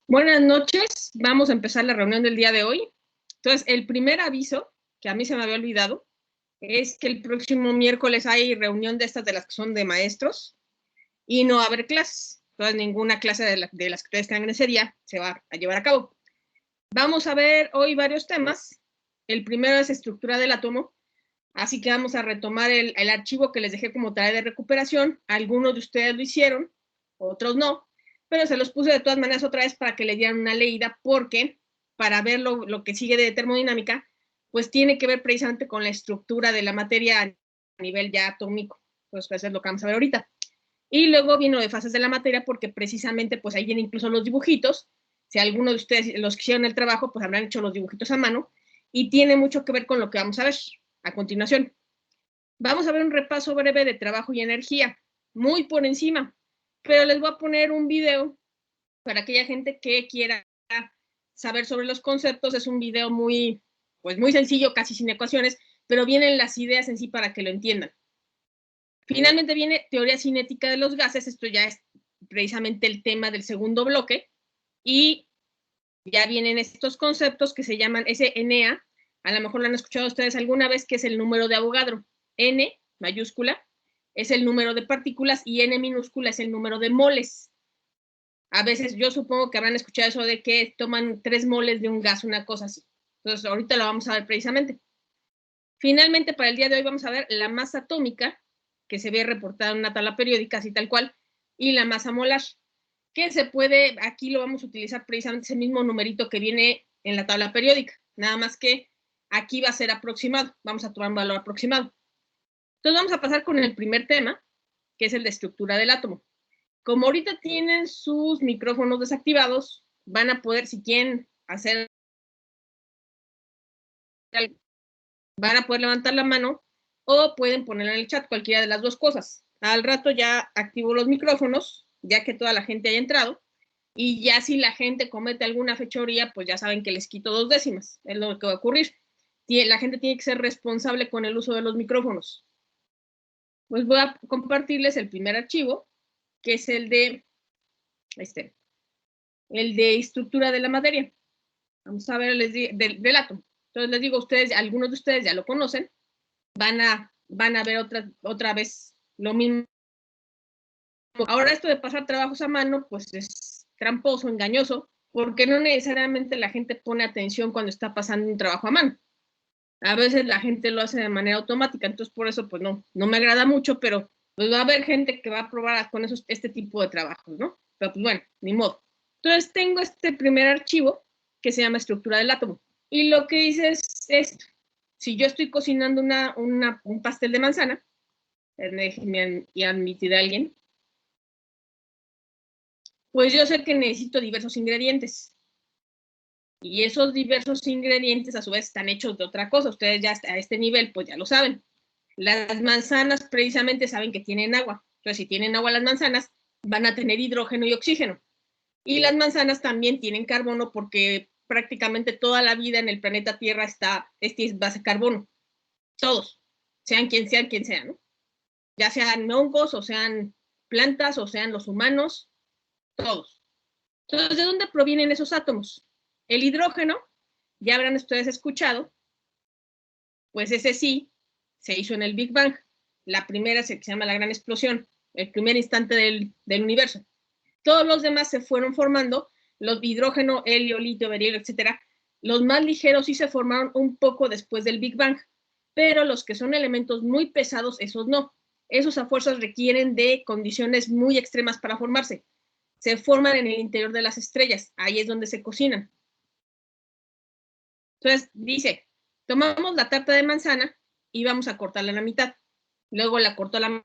Buenas noches, vamos a empezar la reunión del día de hoy. Entonces, el primer aviso, que a mí se me había olvidado, es que el próximo miércoles hay reunión de estas de las que son de maestros y no va a haber clases. Entonces, ninguna clase de las que ustedes tengan en ese día se va a llevar a cabo. Vamos a ver hoy varios temas. El primero es estructura del átomo, así que vamos a retomar el archivo que les dejé como tarea de recuperación. Algunos de ustedes lo hicieron, otros no, pero se los puse de todas maneras otra vez para que le dieran una leída, porque para ver lo que sigue de termodinámica, pues tiene que ver precisamente con la estructura de la materia a nivel ya atómico. Pues eso es lo que vamos a ver ahorita. Y luego vino de fases de la materia, porque precisamente pues ahí vienen incluso los dibujitos. Si alguno de ustedes, los que hicieron el trabajo, pues habrán hecho los dibujitos a mano, y tiene mucho que ver con lo que vamos a ver a continuación. Vamos a ver un repaso breve de trabajo y energía, muy por encima, pero les voy a poner un video para aquella gente que quiera saber sobre los conceptos. Es un video muy sencillo, casi sin ecuaciones, pero vienen las ideas en sí para que lo entiendan. Finalmente viene teoría cinética de los gases. Esto ya es precisamente el tema del segundo bloque, y ya vienen estos conceptos que se llaman SNA. A lo mejor lo han escuchado ustedes alguna vez, que es el número de Avogadro. N mayúscula es el número de partículas y N minúscula es el número de moles. A veces yo supongo que habrán escuchado eso de que toman 3 moles de un gas, una cosa así. Entonces ahorita lo vamos a ver precisamente. Finalmente, para el día de hoy vamos a ver la masa atómica, que se ve reportada en una tabla periódica, así tal cual, y la masa molar, que se puede, aquí lo vamos a utilizar precisamente ese mismo numerito que viene en la tabla periódica, nada más que aquí va a ser aproximado, vamos a tomar un valor aproximado. Entonces vamos a pasar con el primer tema, que es el de estructura del átomo. Como ahorita tienen sus micrófonos desactivados, van a poder, si quieren hacer algo, van a poder levantar la mano o pueden ponerla en el chat, cualquiera de las dos cosas. Al rato ya activo los micrófonos, ya que toda la gente haya entrado, y ya si la gente comete alguna fechoría, pues ya saben que les quito 2 décimas, es lo que va a ocurrir. La gente tiene que ser responsable con el uso de los micrófonos. Pues voy a compartirles el primer archivo, que es el de estructura de la materia. Vamos a ver del átomo. Entonces les digo, ustedes, algunos de ustedes ya lo conocen, van a ver otra vez lo mismo. Ahora, esto de pasar trabajos a mano, pues es tramposo, engañoso, porque no necesariamente la gente pone atención cuando está pasando un trabajo a mano. A veces la gente lo hace de manera automática, entonces por eso pues no me agrada mucho, pero pues va a haber gente que va a probar con este tipo de trabajos, ¿no? Pero pues bueno, ni modo. Entonces tengo este primer archivo que se llama estructura del átomo, y lo que dice es esto. Si yo estoy cocinando un pastel de manzana, y admitirá alguien, pues yo sé que necesito diversos ingredientes. Y esos diversos ingredientes a su vez están hechos de otra cosa. Ustedes ya a este nivel pues ya lo saben. Las manzanas precisamente saben que tienen agua. Entonces, si tienen agua las manzanas, van a tener hidrógeno y oxígeno. Y las manzanas también tienen carbono, porque prácticamente toda la vida en el planeta Tierra es base carbono. Todos, sean quien sea, ¿no? Ya sean hongos, o sean plantas, o sean los humanos, todos. Entonces, ¿de dónde provienen esos átomos? El hidrógeno, ya habrán ustedes escuchado, pues ese sí se hizo en el Big Bang. La primera se llama la gran explosión, el primer instante del universo. Todos los demás se fueron formando, los hidrógeno, helio, litio, berilio, etcétera. Los más ligeros sí se formaron un poco después del Big Bang, pero los que son elementos muy pesados, esos no. Esos a fuerzas requieren de condiciones muy extremas para formarse. Se forman en el interior de las estrellas, ahí es donde se cocinan. Entonces dice, tomamos la tarta de manzana y vamos a cortarla a la mitad. Luego la corto a la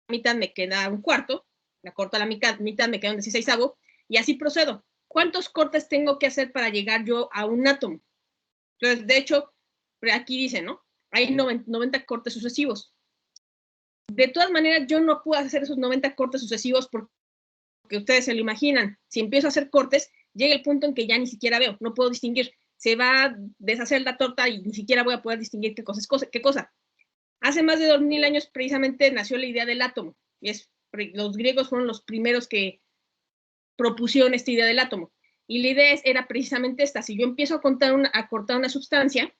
mitad, me queda un cuarto. La corto a la mitad, me queda un 16avo, y así procedo. ¿Cuántos cortes tengo que hacer para llegar yo a un átomo? Entonces, de hecho, aquí dice, ¿no? Hay 90 cortes sucesivos. De todas maneras, yo no puedo hacer esos 90 cortes sucesivos porque ustedes se lo imaginan. Si empiezo a hacer cortes, llega el punto en que ya ni siquiera veo, no puedo distinguir. Se va a deshacer la torta y ni siquiera voy a poder distinguir qué cosa. Hace más de 2000 años precisamente nació la idea del átomo, y los griegos fueron los primeros que propusieron esta idea del átomo. Y la idea era precisamente esta: si yo empiezo a cortar una sustancia,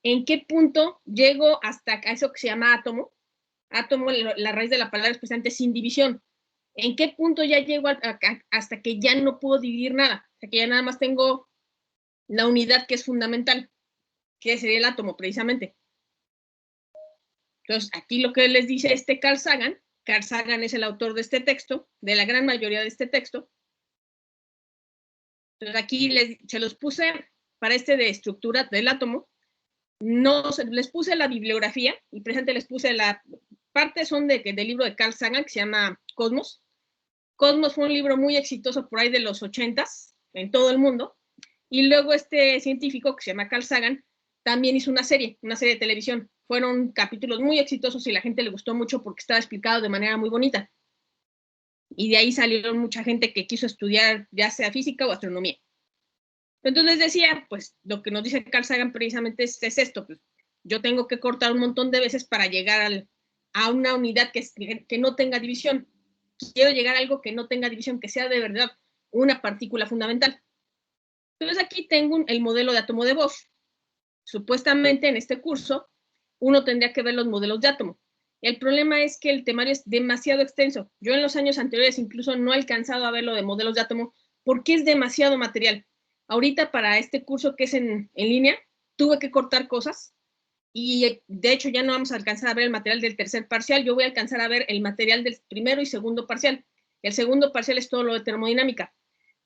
¿en qué punto llego hasta eso que se llama átomo? Átomo, la raíz de la palabra es precisamente sin división. ¿En qué punto ya llego hasta que ya no puedo dividir nada? Hasta que ya nada más tengo la unidad que es fundamental, que sería el átomo, precisamente. Entonces, aquí lo que les dice Carl Sagan es el autor de este texto, de la gran mayoría de este texto. Entonces, aquí se los puse para de estructura del átomo. No, les puse la bibliografía y presente les puse la parte son del libro de Carl Sagan que se llama Cosmos. Cosmos fue un libro muy exitoso por ahí de los 80s en todo el mundo. Y luego científico que se llama Carl Sagan también hizo una serie de televisión. Fueron capítulos muy exitosos y la gente le gustó mucho porque estaba explicado de manera muy bonita. Y de ahí salieron mucha gente que quiso estudiar ya sea física o astronomía. Entonces decía, pues lo que nos dice Carl Sagan precisamente es esto, pues yo tengo que cortar un montón de veces para llegar a una unidad que no tenga división. Quiero llegar a algo que no tenga división, que sea de verdad una partícula fundamental. Entonces aquí tengo el modelo de átomo de Bohr. Supuestamente en este curso uno tendría que ver los modelos de átomo. El problema es que el temario es demasiado extenso. Yo en los años anteriores incluso no he alcanzado a ver lo de modelos de átomo porque es demasiado material. Ahorita para este curso que es en línea, tuve que cortar cosas y de hecho ya no vamos a alcanzar a ver el material del tercer parcial. Yo voy a alcanzar a ver el material del primero y segundo parcial. El segundo parcial es todo lo de termodinámica.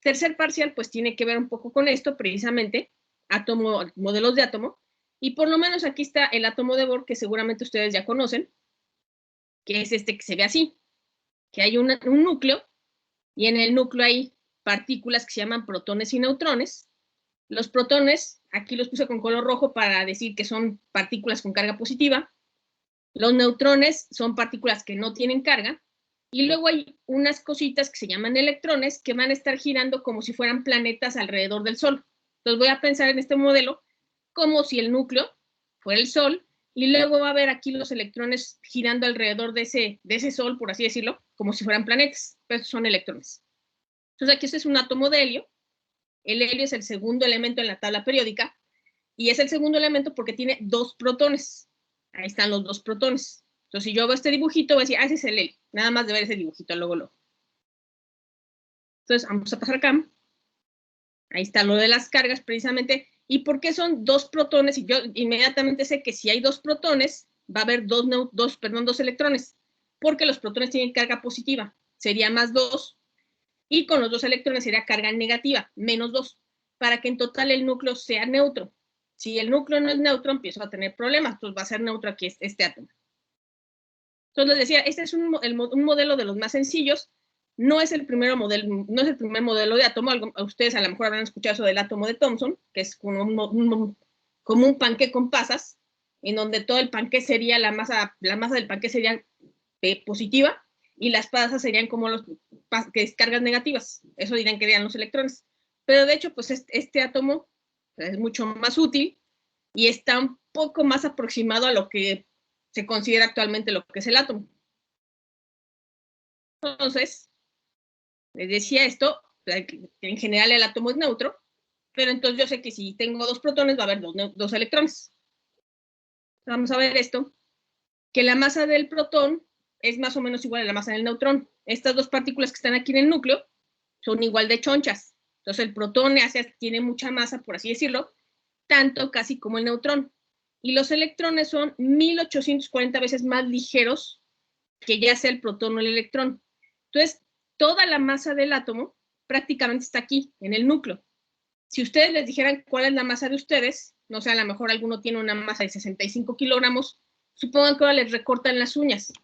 Tercer parcial pues tiene que ver un poco con esto, precisamente, modelos de átomo. Y por lo menos aquí está el átomo de Bohr, que seguramente ustedes ya conocen, que es que se ve así, que hay un núcleo, y en el núcleo hay partículas que se llaman protones y neutrones. Los protones, aquí los puse con color rojo para decir que son partículas con carga positiva. Los neutrones son partículas que no tienen carga. Y luego hay unas cositas que se llaman electrones que van a estar girando como si fueran planetas alrededor del Sol. Entonces voy a pensar en este modelo como si el núcleo fuera el Sol y luego va a haber aquí los electrones girando alrededor de ese Sol, por así decirlo, como si fueran planetas. Pero son electrones. Entonces aquí este es un átomo de helio. El helio es el segundo elemento en la tabla periódica y es el segundo elemento porque tiene 2 protones. Ahí están los 2 protones. Entonces, si yo veo este dibujito, voy a decir, ese es el helio. Nada más de ver ese dibujito, luego. Entonces, vamos a pasar acá. Ahí está lo de las cargas, precisamente. ¿Y por qué son 2 protones? Y yo inmediatamente sé que si hay 2 protones, va a haber dos electrones. Porque los protones tienen carga positiva. Sería más 2. Y con los 2 electrones sería carga negativa, menos 2. Para que en total el núcleo sea neutro. Si el núcleo no es neutro, empiezo a tener problemas. Entonces va a ser neutro aquí este átomo. Entonces les decía, este es un modelo de los más sencillos. No es el primer modelo de átomo. Ustedes a lo mejor habrán escuchado eso del átomo de Thomson, que es como un panqué con pasas, en donde todo el panqué sería la masa del panqué sería positiva y las pasas serían como cargas negativas. Eso dirán que serían los electrones. Pero de hecho, pues este átomo es mucho más útil y está un poco más aproximado a lo que se considera actualmente lo que es el átomo. Entonces, les decía esto, en general el átomo es neutro, pero entonces yo sé que si tengo 2 protones va a haber 2 electrones. Vamos a ver esto, que la masa del protón es más o menos igual a la masa del neutrón. Estas 2 partículas que están aquí en el núcleo son igual de chonchas. Entonces el protón tiene mucha masa, por así decirlo, tanto casi como el neutrón. Y los electrones son 1840 veces más ligeros que ya sea el protón o el electrón. Entonces, toda la masa del átomo prácticamente está aquí, en el núcleo. Si ustedes les dijeran cuál es la masa de ustedes, no sé, a lo mejor alguno tiene una masa de 65 kilogramos, supongan que ahora les recortan las uñas.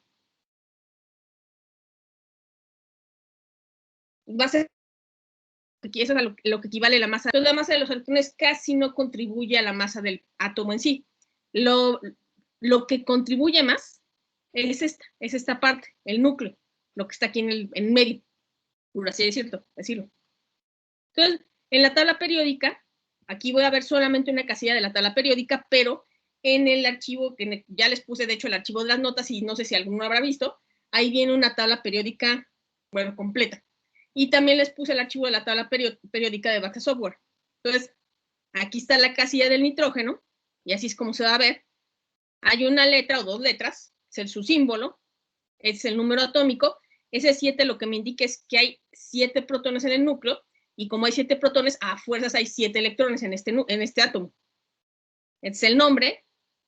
Va a ser aquí eso es a lo que equivale la masa. Entonces, la masa de los electrones casi no contribuye a la masa del átomo en sí. Lo que contribuye más es esta parte, el núcleo, lo que está aquí en medio, por así decirlo. Entonces, en la tabla periódica, aquí voy a ver solamente una casilla de la tabla periódica, pero en el archivo, que ya les puse de hecho el archivo de las notas y no sé si alguno habrá visto, ahí viene una tabla periódica, bueno, completa. Y también les puse el archivo de la tabla periódica de Baxa Software. Entonces, aquí está la casilla del nitrógeno, y así es como se va a ver. Hay una letra o dos letras, es su símbolo, es el número atómico. Ese 7 lo que me indica es que hay 7 protones en el núcleo, y como hay 7 protones, a fuerzas hay 7 electrones en este átomo. Este es el nombre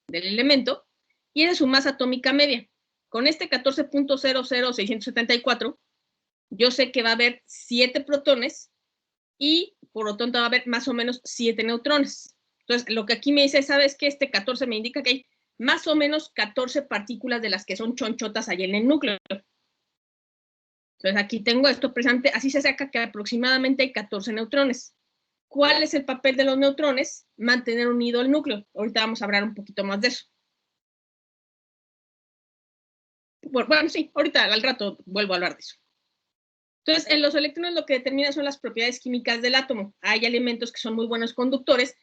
del elemento, y esa es su masa atómica media. Con este 14.00674, yo sé que va a haber 7 protones, y por lo tanto va a haber más o menos 7 neutrones. Entonces, lo que aquí me dice, ¿sabes qué? Este 14 me indica que hay más o menos 14 partículas de las que son chonchotas ahí en el núcleo. Entonces, aquí tengo esto presente, así se saca que aproximadamente hay 14 neutrones. ¿Cuál es el papel de los neutrones? Mantener unido el núcleo. Ahorita vamos a hablar un poquito más de eso. Bueno, sí, ahorita al rato vuelvo a hablar de eso. Entonces, en los electrones lo que determina son las propiedades químicas del átomo. Hay elementos que son muy buenos conductores,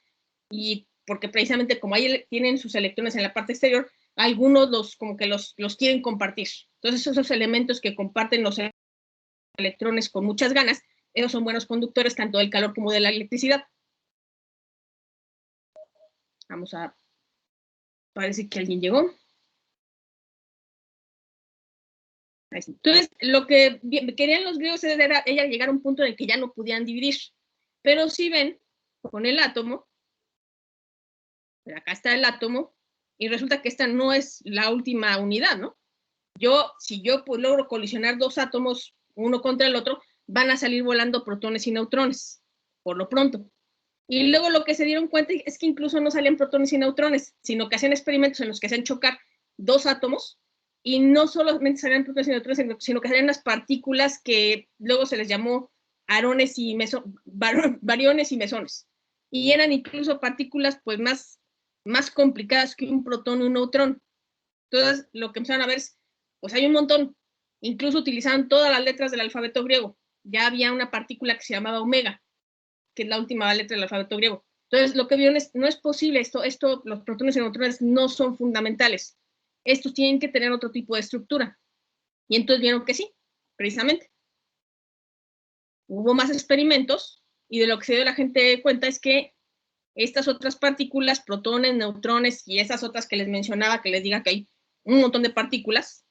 y porque precisamente como ahí tienen sus electrones en la parte exterior, algunos como que los quieren compartir. Entonces, esos elementos que comparten los electrones con muchas ganas, esos son buenos conductores tanto del calor como de la electricidad. Vamos a... Parece que alguien llegó. Entonces, lo que querían los griegos era llegar a un punto en el que ya no podían dividir. Pero si ven, con el átomo, acá está el átomo, y resulta que esta no es la última unidad, ¿no? Si yo pues, logro colisionar dos átomos uno contra el otro, van a salir volando protones y neutrones, por lo pronto. Y luego lo que se dieron cuenta es que incluso no salían protones y neutrones, sino que hacían experimentos en los que hacían chocar dos átomos, y no solamente salían protones y neutrones, sino que salían las partículas que luego se les llamó arones y bariones y mesones. Y eran incluso partículas pues más complicadas que un protón y un neutrón. Entonces, lo que empezaron a ver es, pues hay un montón, incluso utilizaban todas las letras del alfabeto griego. Ya había una partícula que se llamaba omega, que es la última letra del alfabeto griego. Entonces, lo que vieron es, no es posible los protones y neutrones no son fundamentales. Estos tienen que tener otro tipo de estructura. Y entonces vieron que sí, precisamente. Hubo más experimentos, y de lo que se dio la gente cuenta es que estas otras partículas, protones, neutrones y esas otras que les mencionaba, que les diga que hay un montón de partículas,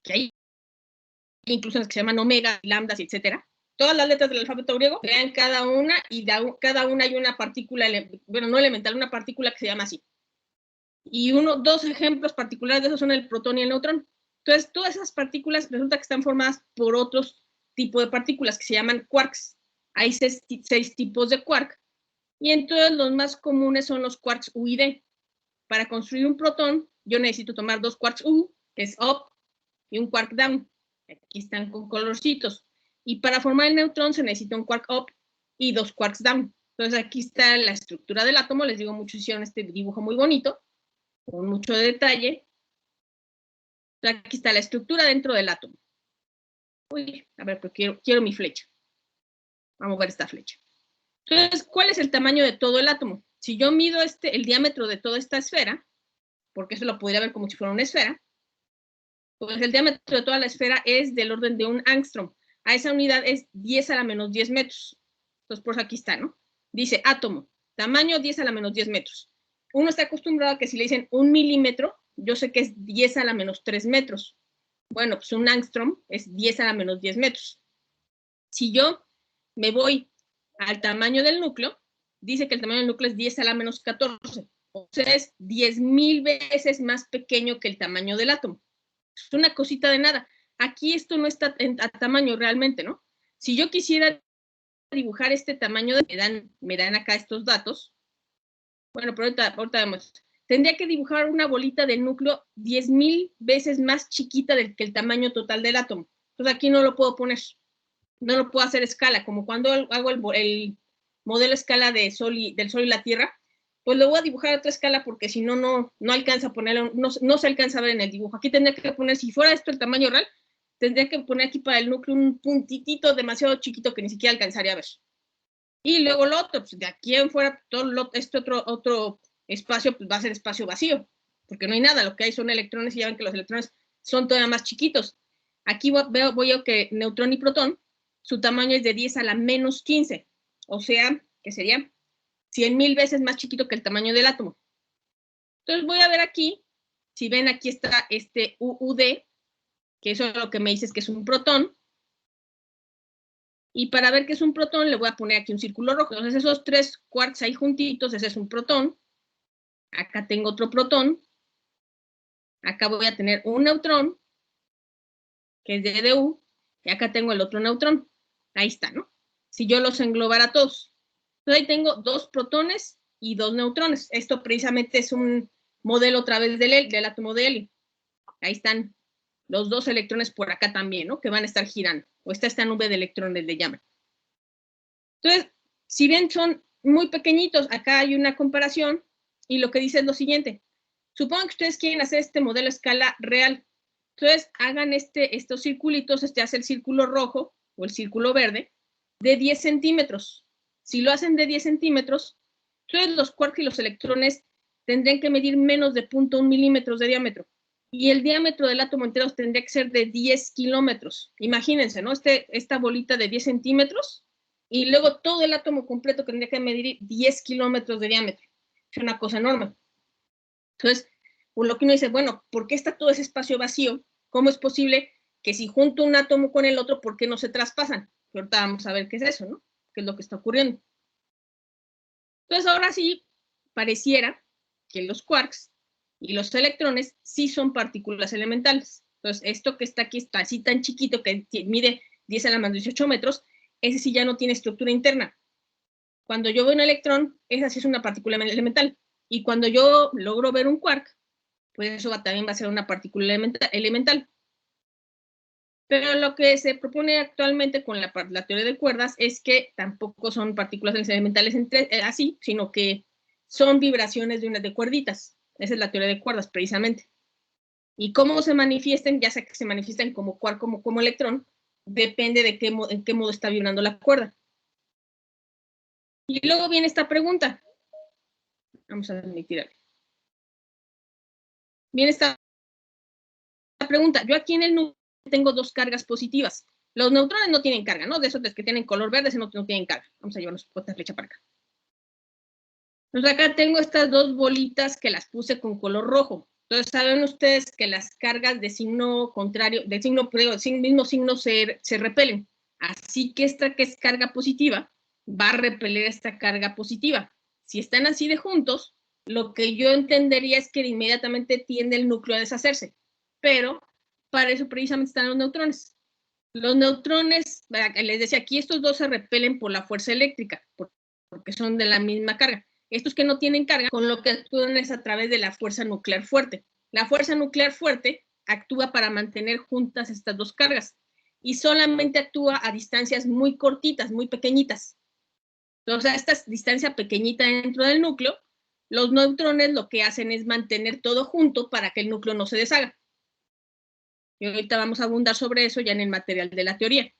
que hay incluso las que se llaman omega, lambdas, etcétera. Todas las letras del alfabeto griego, vean cada una, y cada una hay una partícula, bueno, no elemental, una partícula que se llama así. Y dos ejemplos particulares de eso son el protón y el neutrón. Entonces, todas esas partículas resulta que están formadas por otros tipos de partículas que se llaman quarks. Hay 6 tipos de quark, y entonces los más comunes son los quarks U y D. Para construir un protón, yo necesito tomar 2 quarks U, que es up, y un quark down. Aquí están con colorcitos. Y para formar el neutrón se necesita un quark up y 2 quarks down. Entonces aquí está la estructura del átomo. Les digo, muchos hicieron este dibujo muy bonito, con mucho detalle. Aquí está la estructura dentro del átomo. Uy, a ver, pero quiero mi flecha. Vamos a ver esta flecha. Entonces, ¿cuál es el tamaño de todo el átomo? Si yo mido el diámetro de toda esta esfera, porque eso lo podría ver como si fuera una esfera, pues el diámetro de toda la esfera es del orden de un angstrom. A esa unidad es 10 a la menos 10 metros. Entonces, por eso aquí está, ¿no? Dice átomo, tamaño 10 a la menos 10 metros. Uno está acostumbrado a que si le dicen 1 milímetro, yo sé que es 10 a la menos 3 metros. Bueno, pues un angstrom es 10 a la menos 10 metros. Si yo me voy al tamaño del núcleo, dice que el tamaño del núcleo es 10 a la menos 14. O sea, es 10,000 veces más pequeño que el tamaño del átomo. Es una cosita de nada. Aquí esto no está a tamaño realmente, ¿no? Si yo quisiera dibujar este tamaño, me dan acá estos datos. Bueno, pero ahorita vemos. Tendría que dibujar una bolita del núcleo 10,000 veces más chiquita que el tamaño total del átomo. Entonces aquí no lo puedo poner. No lo puedo hacer escala, como cuando hago el modelo escala del Sol y la Tierra, pues lo voy a dibujar a otra escala porque si no, no alcanza a ponerlo, no se alcanza a ver en el dibujo. Aquí tendría que poner, si fuera esto el tamaño real, tendría que poner aquí para el núcleo un puntitito demasiado chiquito que ni siquiera alcanzaría a ver. Y luego lo otro, pues de aquí en fuera, todo este otro espacio pues va a ser espacio vacío, porque no hay nada, lo que hay son electrones, y ya ven que los electrones son todavía más chiquitos. Aquí voy que neutrón y protón, su tamaño es de 10 a la menos 15, o sea, que sería 100,000 veces más chiquito que el tamaño del átomo. Entonces voy a ver aquí, si ven aquí está este UUD, que eso es lo que me dice que es un protón. Y para ver qué es un protón, le voy a poner aquí un círculo rojo. Entonces esos 3 quarks ahí juntitos, ese es un protón. Acá tengo otro protón. Acá voy a tener un neutrón, que es de DU, y acá tengo el otro neutrón. Ahí está, ¿no? Si yo los englobara todos. Entonces ahí tengo 2 protones y 2 neutrones. Esto precisamente es un modelo otra vez del átomo de helio. Ahí están los 2 electrones por acá también, ¿no? Que van a estar girando. O está esta nube de electrones, le llaman. Entonces, si bien son muy pequeñitos, acá hay una comparación y lo que dice es lo siguiente. Supongan que ustedes quieren hacer este modelo a escala real. Entonces, hagan estos circulitos, hace el círculo rojo o el círculo verde de 10 centímetros. Si lo hacen de 10 centímetros, entonces los quarks y los electrones tendrían que medir menos de 0.1 milímetros de diámetro. Y el diámetro del átomo entero tendría que ser de 10 kilómetros. Imagínense, ¿no? Esta bolita de 10 centímetros y luego todo el átomo completo tendría que medir 10 kilómetros de diámetro. Es una cosa enorme. Entonces, por lo que uno dice, bueno, ¿por qué está todo ese espacio vacío? ¿Cómo es posible que si junto un átomo con el otro, ¿por qué no se traspasan? Y ahorita vamos a ver qué es eso, ¿no? ¿Qué es lo que está ocurriendo? Entonces, ahora sí, pareciera que los quarks y los electrones sí son partículas elementales. Entonces, esto que está aquí está así tan chiquito que mide 10 a la más 18 metros, ese sí ya no tiene estructura interna. Cuando yo veo un electrón, esa sí es una partícula elemental. Y cuando yo logro ver un quark, pues eso también va a ser una partícula elemental. Pero lo que se propone actualmente con la teoría de cuerdas es que tampoco son partículas elementales así, sino que son vibraciones de cuerditas. Esa es la teoría de cuerdas, precisamente. Y cómo se manifiesten, ya sea que se manifiesten como quark como electrón, depende de en qué modo está vibrando la cuerda. Y luego viene esta pregunta. Vamos a admitir. Viene esta pregunta. Yo aquí en el núcleo tengo 2 cargas positivas. Los neutrones no tienen carga, ¿no? De esos que tienen color verde, no tienen carga. Vamos a llevarnos otra flecha para acá. Entonces acá tengo estas 2 bolitas que las puse con color rojo. Entonces saben ustedes que las cargas de signo contrario, del mismo signo se repelen. Así que esta que es carga positiva va a repeler esta carga positiva. Si están así de juntos, lo que yo entendería es que inmediatamente tiende el núcleo a deshacerse. Pero para eso precisamente están los neutrones. Los neutrones, les decía, aquí estos 2 se repelen por la fuerza eléctrica, porque son de la misma carga. Estos que no tienen carga, con lo que actúan es a través de la fuerza nuclear fuerte. La fuerza nuclear fuerte actúa para mantener juntas estas 2 cargas y solamente actúa a distancias muy cortitas, muy pequeñitas. Entonces, a esta distancia pequeñita dentro del núcleo, los neutrones lo que hacen es mantener todo junto para que el núcleo no se deshaga. Y ahorita vamos a abundar sobre eso ya en el material de la teoría.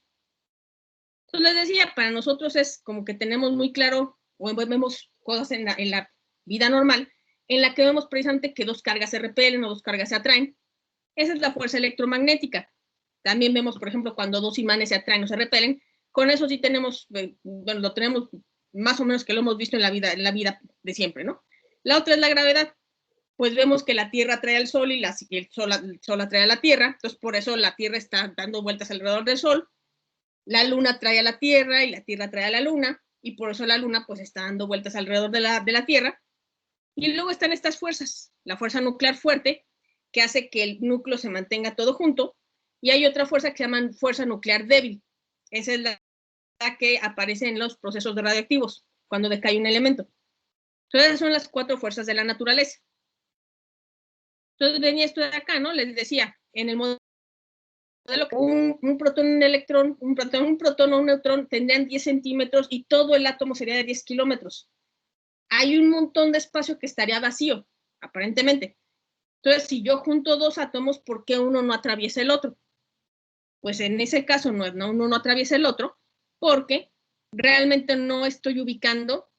Entonces les decía, para nosotros es como que tenemos muy claro, o vemos cosas en la vida normal, en la que vemos precisamente que 2 cargas se repelen o 2 cargas se atraen. Esa es la fuerza electromagnética. También vemos, por ejemplo, cuando 2 imanes se atraen o se repelen. Con eso sí tenemos, bueno, lo tenemos más o menos que lo hemos visto en la vida de siempre, ¿no? La otra es la gravedad. Pues vemos que la Tierra atrae al Sol y el Sol atrae a la Tierra. Entonces, por eso la Tierra está dando vueltas alrededor del Sol. La Luna atrae a la Tierra y la Tierra atrae a la Luna. Y por eso la Luna, pues, está dando vueltas alrededor de la Tierra. Y luego están estas fuerzas. La fuerza nuclear fuerte, que hace que el núcleo se mantenga todo junto. Y hay otra fuerza que se llama fuerza nuclear débil. Esa es la que aparece en los procesos radioactivos, cuando decae un elemento. Entonces, esas son las 4 fuerzas de la naturaleza. Entonces, venía esto de acá, ¿no? Les decía, en el modelo, un protón, un electrón, un protón o un neutrón tendrían 10 centímetros y todo el átomo sería de 10 kilómetros. Hay un montón de espacio que estaría vacío, aparentemente. Entonces, si yo junto 2 átomos, ¿por qué uno no atraviesa el otro? Pues en ese caso uno no atraviesa el otro, porque realmente no estoy ubicando,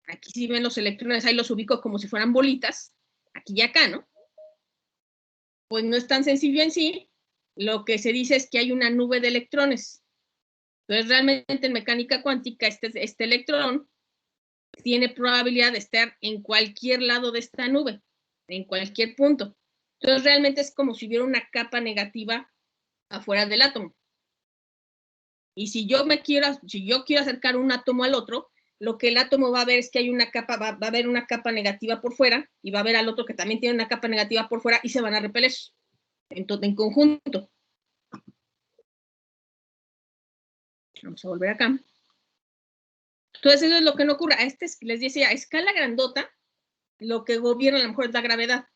aquí si ven los electrones, ahí los ubico como si fueran bolitas, aquí y acá, ¿no? Pues no es tan sencillo en sí, lo que se dice es que hay una nube de electrones. Entonces, realmente en mecánica cuántica, este electrón tiene probabilidad de estar en cualquier lado de esta nube, en cualquier punto. Entonces, realmente es como si hubiera una capa negativa afuera del átomo. Y si yo quiero acercar un átomo al otro, lo que el átomo va a ver es que hay una capa, va a haber una capa negativa por fuera, y va a ver al otro que también tiene una capa negativa por fuera, y se van a repeler en conjunto. Vamos a volver acá. Entonces, eso es lo que no ocurre. Les decía, a escala grandota, lo que gobierna a lo mejor es la gravedad,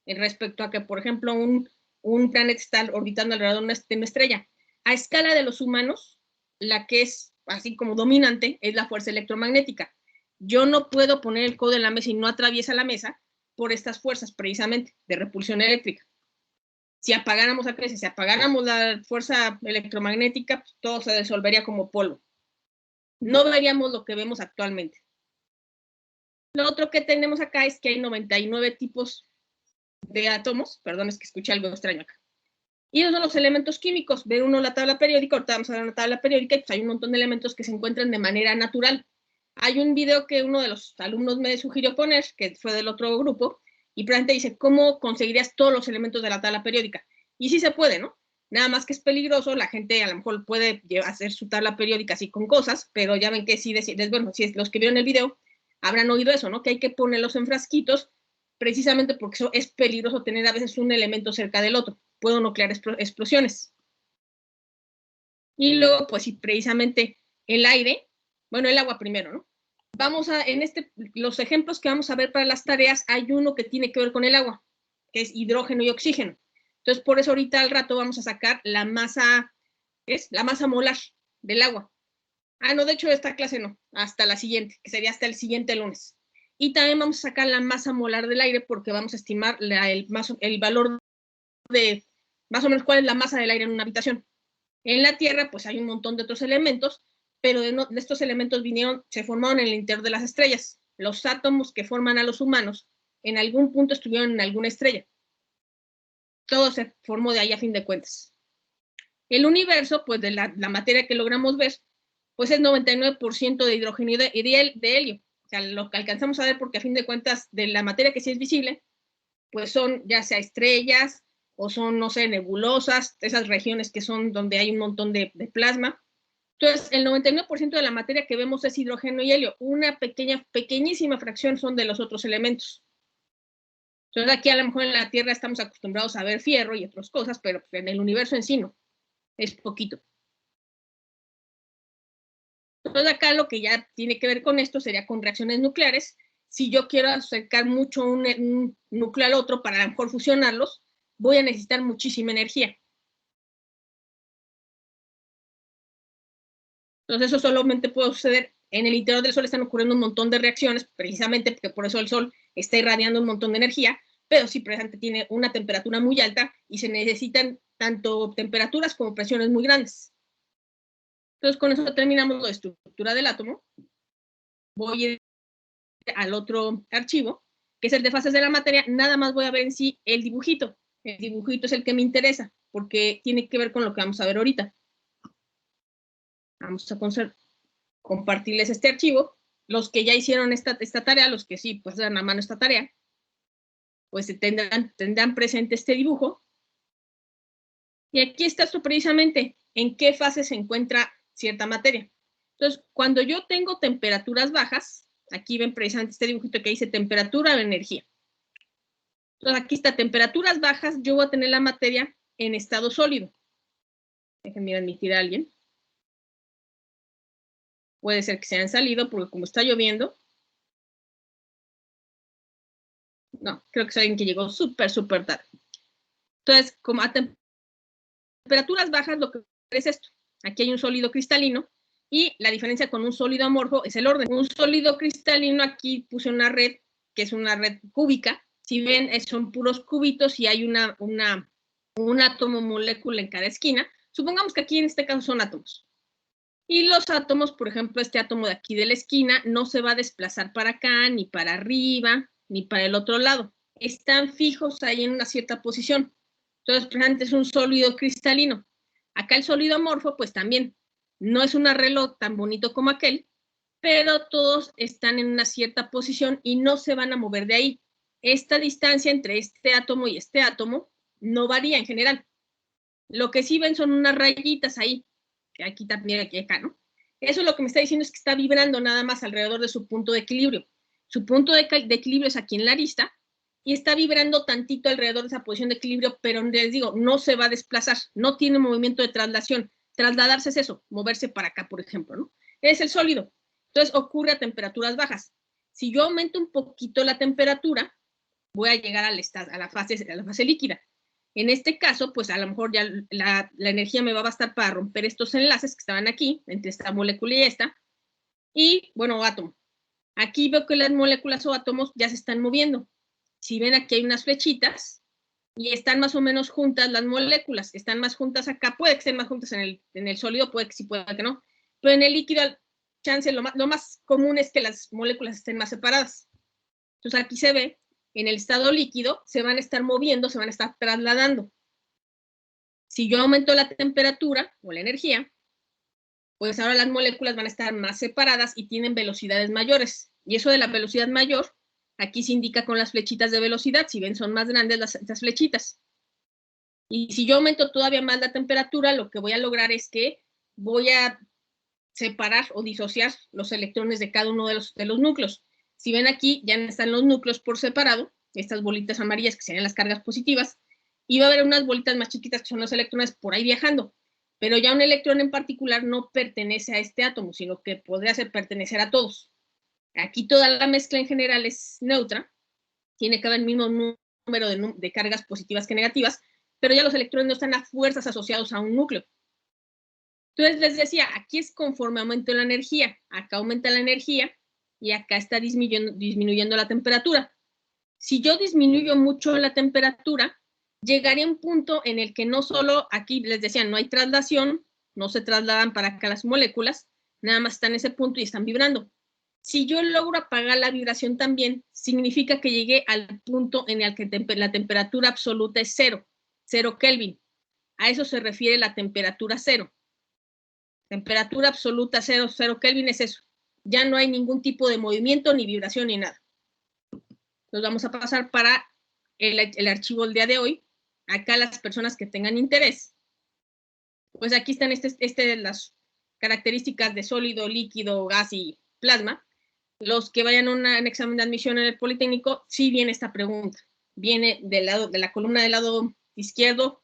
respecto a que, por ejemplo, un planeta está orbitando alrededor de una estrella. A escala de los humanos, la que es así como dominante es la fuerza electromagnética. Yo no puedo poner el codo en la mesa y no atraviesa la mesa por estas fuerzas, precisamente, de repulsión eléctrica. Si apagáramos la fuerza electromagnética, pues todo se disolvería como polvo. No veríamos lo que vemos actualmente. Lo otro que tenemos acá es que hay 99 tipos de átomos, perdón, es que escuché algo extraño acá. Y esos son los elementos químicos. Ve uno la tabla periódica, ahorita vamos a ver una tabla periódica, y pues hay un montón de elementos que se encuentran de manera natural. Hay un video que uno de los alumnos me sugirió poner, que fue del otro grupo, y probablemente dice, ¿cómo conseguirías todos los elementos de la tabla periódica? Y sí se puede, ¿no? Nada más que es peligroso, la gente a lo mejor puede hacer su tabla periódica así con cosas, pero ya ven que sí, bueno, si los que vieron el video habrán oído eso, ¿no? Que hay que ponerlos en frasquitos, precisamente porque eso es peligroso tener a veces un elemento cerca del otro. Puedo nuclear explosiones. Y luego, pues sí, precisamente el aire, bueno, el agua primero, ¿no? Vamos a, los ejemplos que vamos a ver para las tareas, hay uno que tiene que ver con el agua, que es hidrógeno y oxígeno. Entonces, por eso ahorita al rato vamos a sacar la masa, la masa molar del agua. Ah, no, de hecho esta clase no, hasta la siguiente, que sería hasta el siguiente lunes. Y también vamos a sacar la masa molar del aire porque vamos a estimar el valor de más o menos cuál es la masa del aire en una habitación. En la Tierra, pues hay un montón de otros elementos, pero de estos elementos se formaron en el interior de las estrellas. Los átomos que forman a los humanos en algún punto estuvieron en alguna estrella. Todo se formó de ahí a fin de cuentas. El universo, pues de la materia que logramos ver, pues es 99% de hidrógeno y de helio. O sea, lo que alcanzamos a ver, porque a fin de cuentas, de la materia que sí es visible, pues son ya sea estrellas o son, no sé, nebulosas, esas regiones que son donde hay un montón de plasma. Entonces, el 99% de la materia que vemos es hidrógeno y helio. Una pequeñísima fracción son de los otros elementos. Entonces, aquí a lo mejor en la Tierra estamos acostumbrados a ver fierro y otras cosas, pero en el universo en sí no. Es poquito. Entonces, acá lo que ya tiene que ver con esto sería con reacciones nucleares. Si yo quiero acercar mucho un núcleo al otro para a lo mejor fusionarlos, voy a necesitar muchísima energía. Entonces, eso solamente puede suceder en el interior del Sol. Están ocurriendo un montón de reacciones, precisamente porque por eso el Sol está irradiando un montón de energía, pero sí, precisamente tiene una temperatura muy alta y se necesitan tanto temperaturas como presiones muy grandes. Entonces, con eso terminamos la estructura del átomo. Voy a ir al otro archivo, que es el de fases de la materia. Nada más voy a ver en sí el dibujito. El dibujito es el que me interesa, porque tiene que ver con lo que vamos a ver ahorita. Vamos a compartirles este archivo. Los que ya hicieron esta tarea, los que sí pues dan a mano esta tarea, pues tendrán presente este dibujo. Y aquí está esto precisamente, en qué fase se encuentra cierta materia. Entonces, cuando yo tengo temperaturas bajas, aquí ven precisamente este dibujito que dice temperatura o energía. Entonces, aquí está, temperaturas bajas, yo voy a tener la materia en estado sólido. Déjenme admitir a alguien. Puede ser que se hayan salido porque como está lloviendo. No, creo que es alguien que llegó súper tarde. Entonces, como a temperaturas bajas, lo que es esto. Aquí hay un sólido cristalino y la diferencia con un sólido amorfo es el orden. Un sólido cristalino, aquí puse una red, que es una red cúbica. Si ven, son puros cubitos y hay un átomo molécula en cada esquina. Supongamos que aquí en este caso son átomos. Y los átomos, por ejemplo, este átomo de aquí de la esquina no se va a desplazar para acá, ni para arriba, ni para el otro lado. Están fijos ahí en una cierta posición. Entonces, precisamente es un sólido cristalino. Acá el sólido amorfo, pues también no es un arreglo tan bonito como aquel, pero todos están en una cierta posición y no se van a mover de ahí. Esta distancia entre este átomo y este átomo no varía en general. Lo que sí ven son unas rayitas ahí, que aquí también, aquí acá, ¿no? Eso lo que me está diciendo es que está vibrando nada más alrededor de su punto de equilibrio. Su punto de equilibrio es aquí en la arista y está vibrando tantito alrededor de esa posición de equilibrio, pero les digo, no se va a desplazar, no tiene movimiento de traslación. Trasladarse es eso, moverse para acá, por ejemplo, ¿no? Es el sólido. Entonces ocurre a temperaturas bajas. Si yo aumento un poquito la temperatura, voy a llegar a la fase líquida. En este caso, pues a lo mejor ya la energía me va a bastar para romper estos enlaces que estaban aquí, entre esta molécula y esta, y, bueno, átomo. Aquí veo que las moléculas o átomos ya se están moviendo. Si ven, aquí hay unas flechitas, y están más o menos juntas las moléculas, están más juntas acá, puede que estén más juntas en el sólido, puede que sí, puede que no, pero en el líquido, chance, lo más común es que las moléculas estén más separadas. Entonces aquí se ve, en el estado líquido, se van a estar moviendo, se van a estar trasladando. Si yo aumento la temperatura o la energía, pues ahora las moléculas van a estar más separadas y tienen velocidades mayores. Y eso de la velocidad mayor, aquí se indica con las flechitas de velocidad. Si ven, son más grandes estas flechitas. Y si yo aumento todavía más la temperatura, lo que voy a lograr es que voy a separar o disociar los electrones de cada uno de los núcleos. Si ven aquí, ya están los núcleos por separado, estas bolitas amarillas que serían las cargas positivas, y va a haber unas bolitas más chiquitas que son los electrones por ahí viajando, pero ya un electrón en particular no pertenece a este átomo, sino que podría pertenecer a todos. Aquí toda la mezcla en general es neutra, tiene que haber el mismo número de cargas positivas que negativas, pero ya los electrones no están a fuerzas asociados a un núcleo. Entonces les decía, aquí es conforme aumenta la energía, acá aumenta la energía y acá está disminuyendo la temperatura. Si yo disminuyo mucho la temperatura, llegaría a un punto en el que no solo, aquí les decía, no hay traslación, no se trasladan para acá las moléculas, nada más están en ese punto y están vibrando. Si yo logro apagar la vibración también, significa que llegué al punto en el que la temperatura absoluta es 0 Kelvin. A eso se refiere la temperatura 0. Temperatura absoluta 0 Kelvin es eso. Ya no hay ningún tipo de movimiento, ni vibración, ni nada. Nos vamos a pasar para el archivo del día de hoy. Acá las personas que tengan interés, pues aquí están las características de sólido, líquido, gas y plasma. Los que vayan a un examen de admisión en el Politécnico, sí viene esta pregunta. Viene del lado de la columna del lado izquierdo,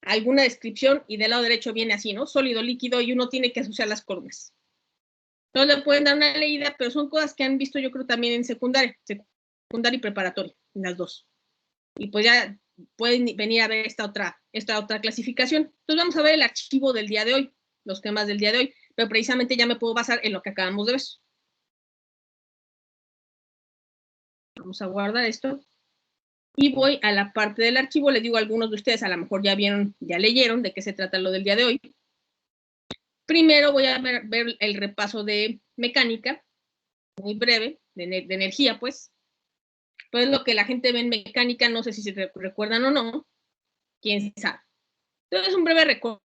alguna descripción, y del lado derecho viene así, ¿no? Sólido, líquido, y uno tiene que asociar las columnas. Entonces le pueden dar una leída, pero son cosas que han visto yo creo también en secundaria y preparatoria, en las dos. Y pues ya pueden venir a ver esta otra clasificación. Entonces vamos a ver el archivo del día de hoy, los temas del día de hoy, pero precisamente ya me puedo basar en lo que acabamos de ver. Vamos a guardar esto. Y voy a la parte del archivo. Les digo, a algunos de ustedes a lo mejor ya vieron, ya leyeron de qué se trata lo del día de hoy. Primero voy a ver el repaso de mecánica, muy breve, de energía, pues. Pues lo que la gente ve en mecánica, no sé si se recuerdan o no, quién sabe. Entonces, un breve recuerdo.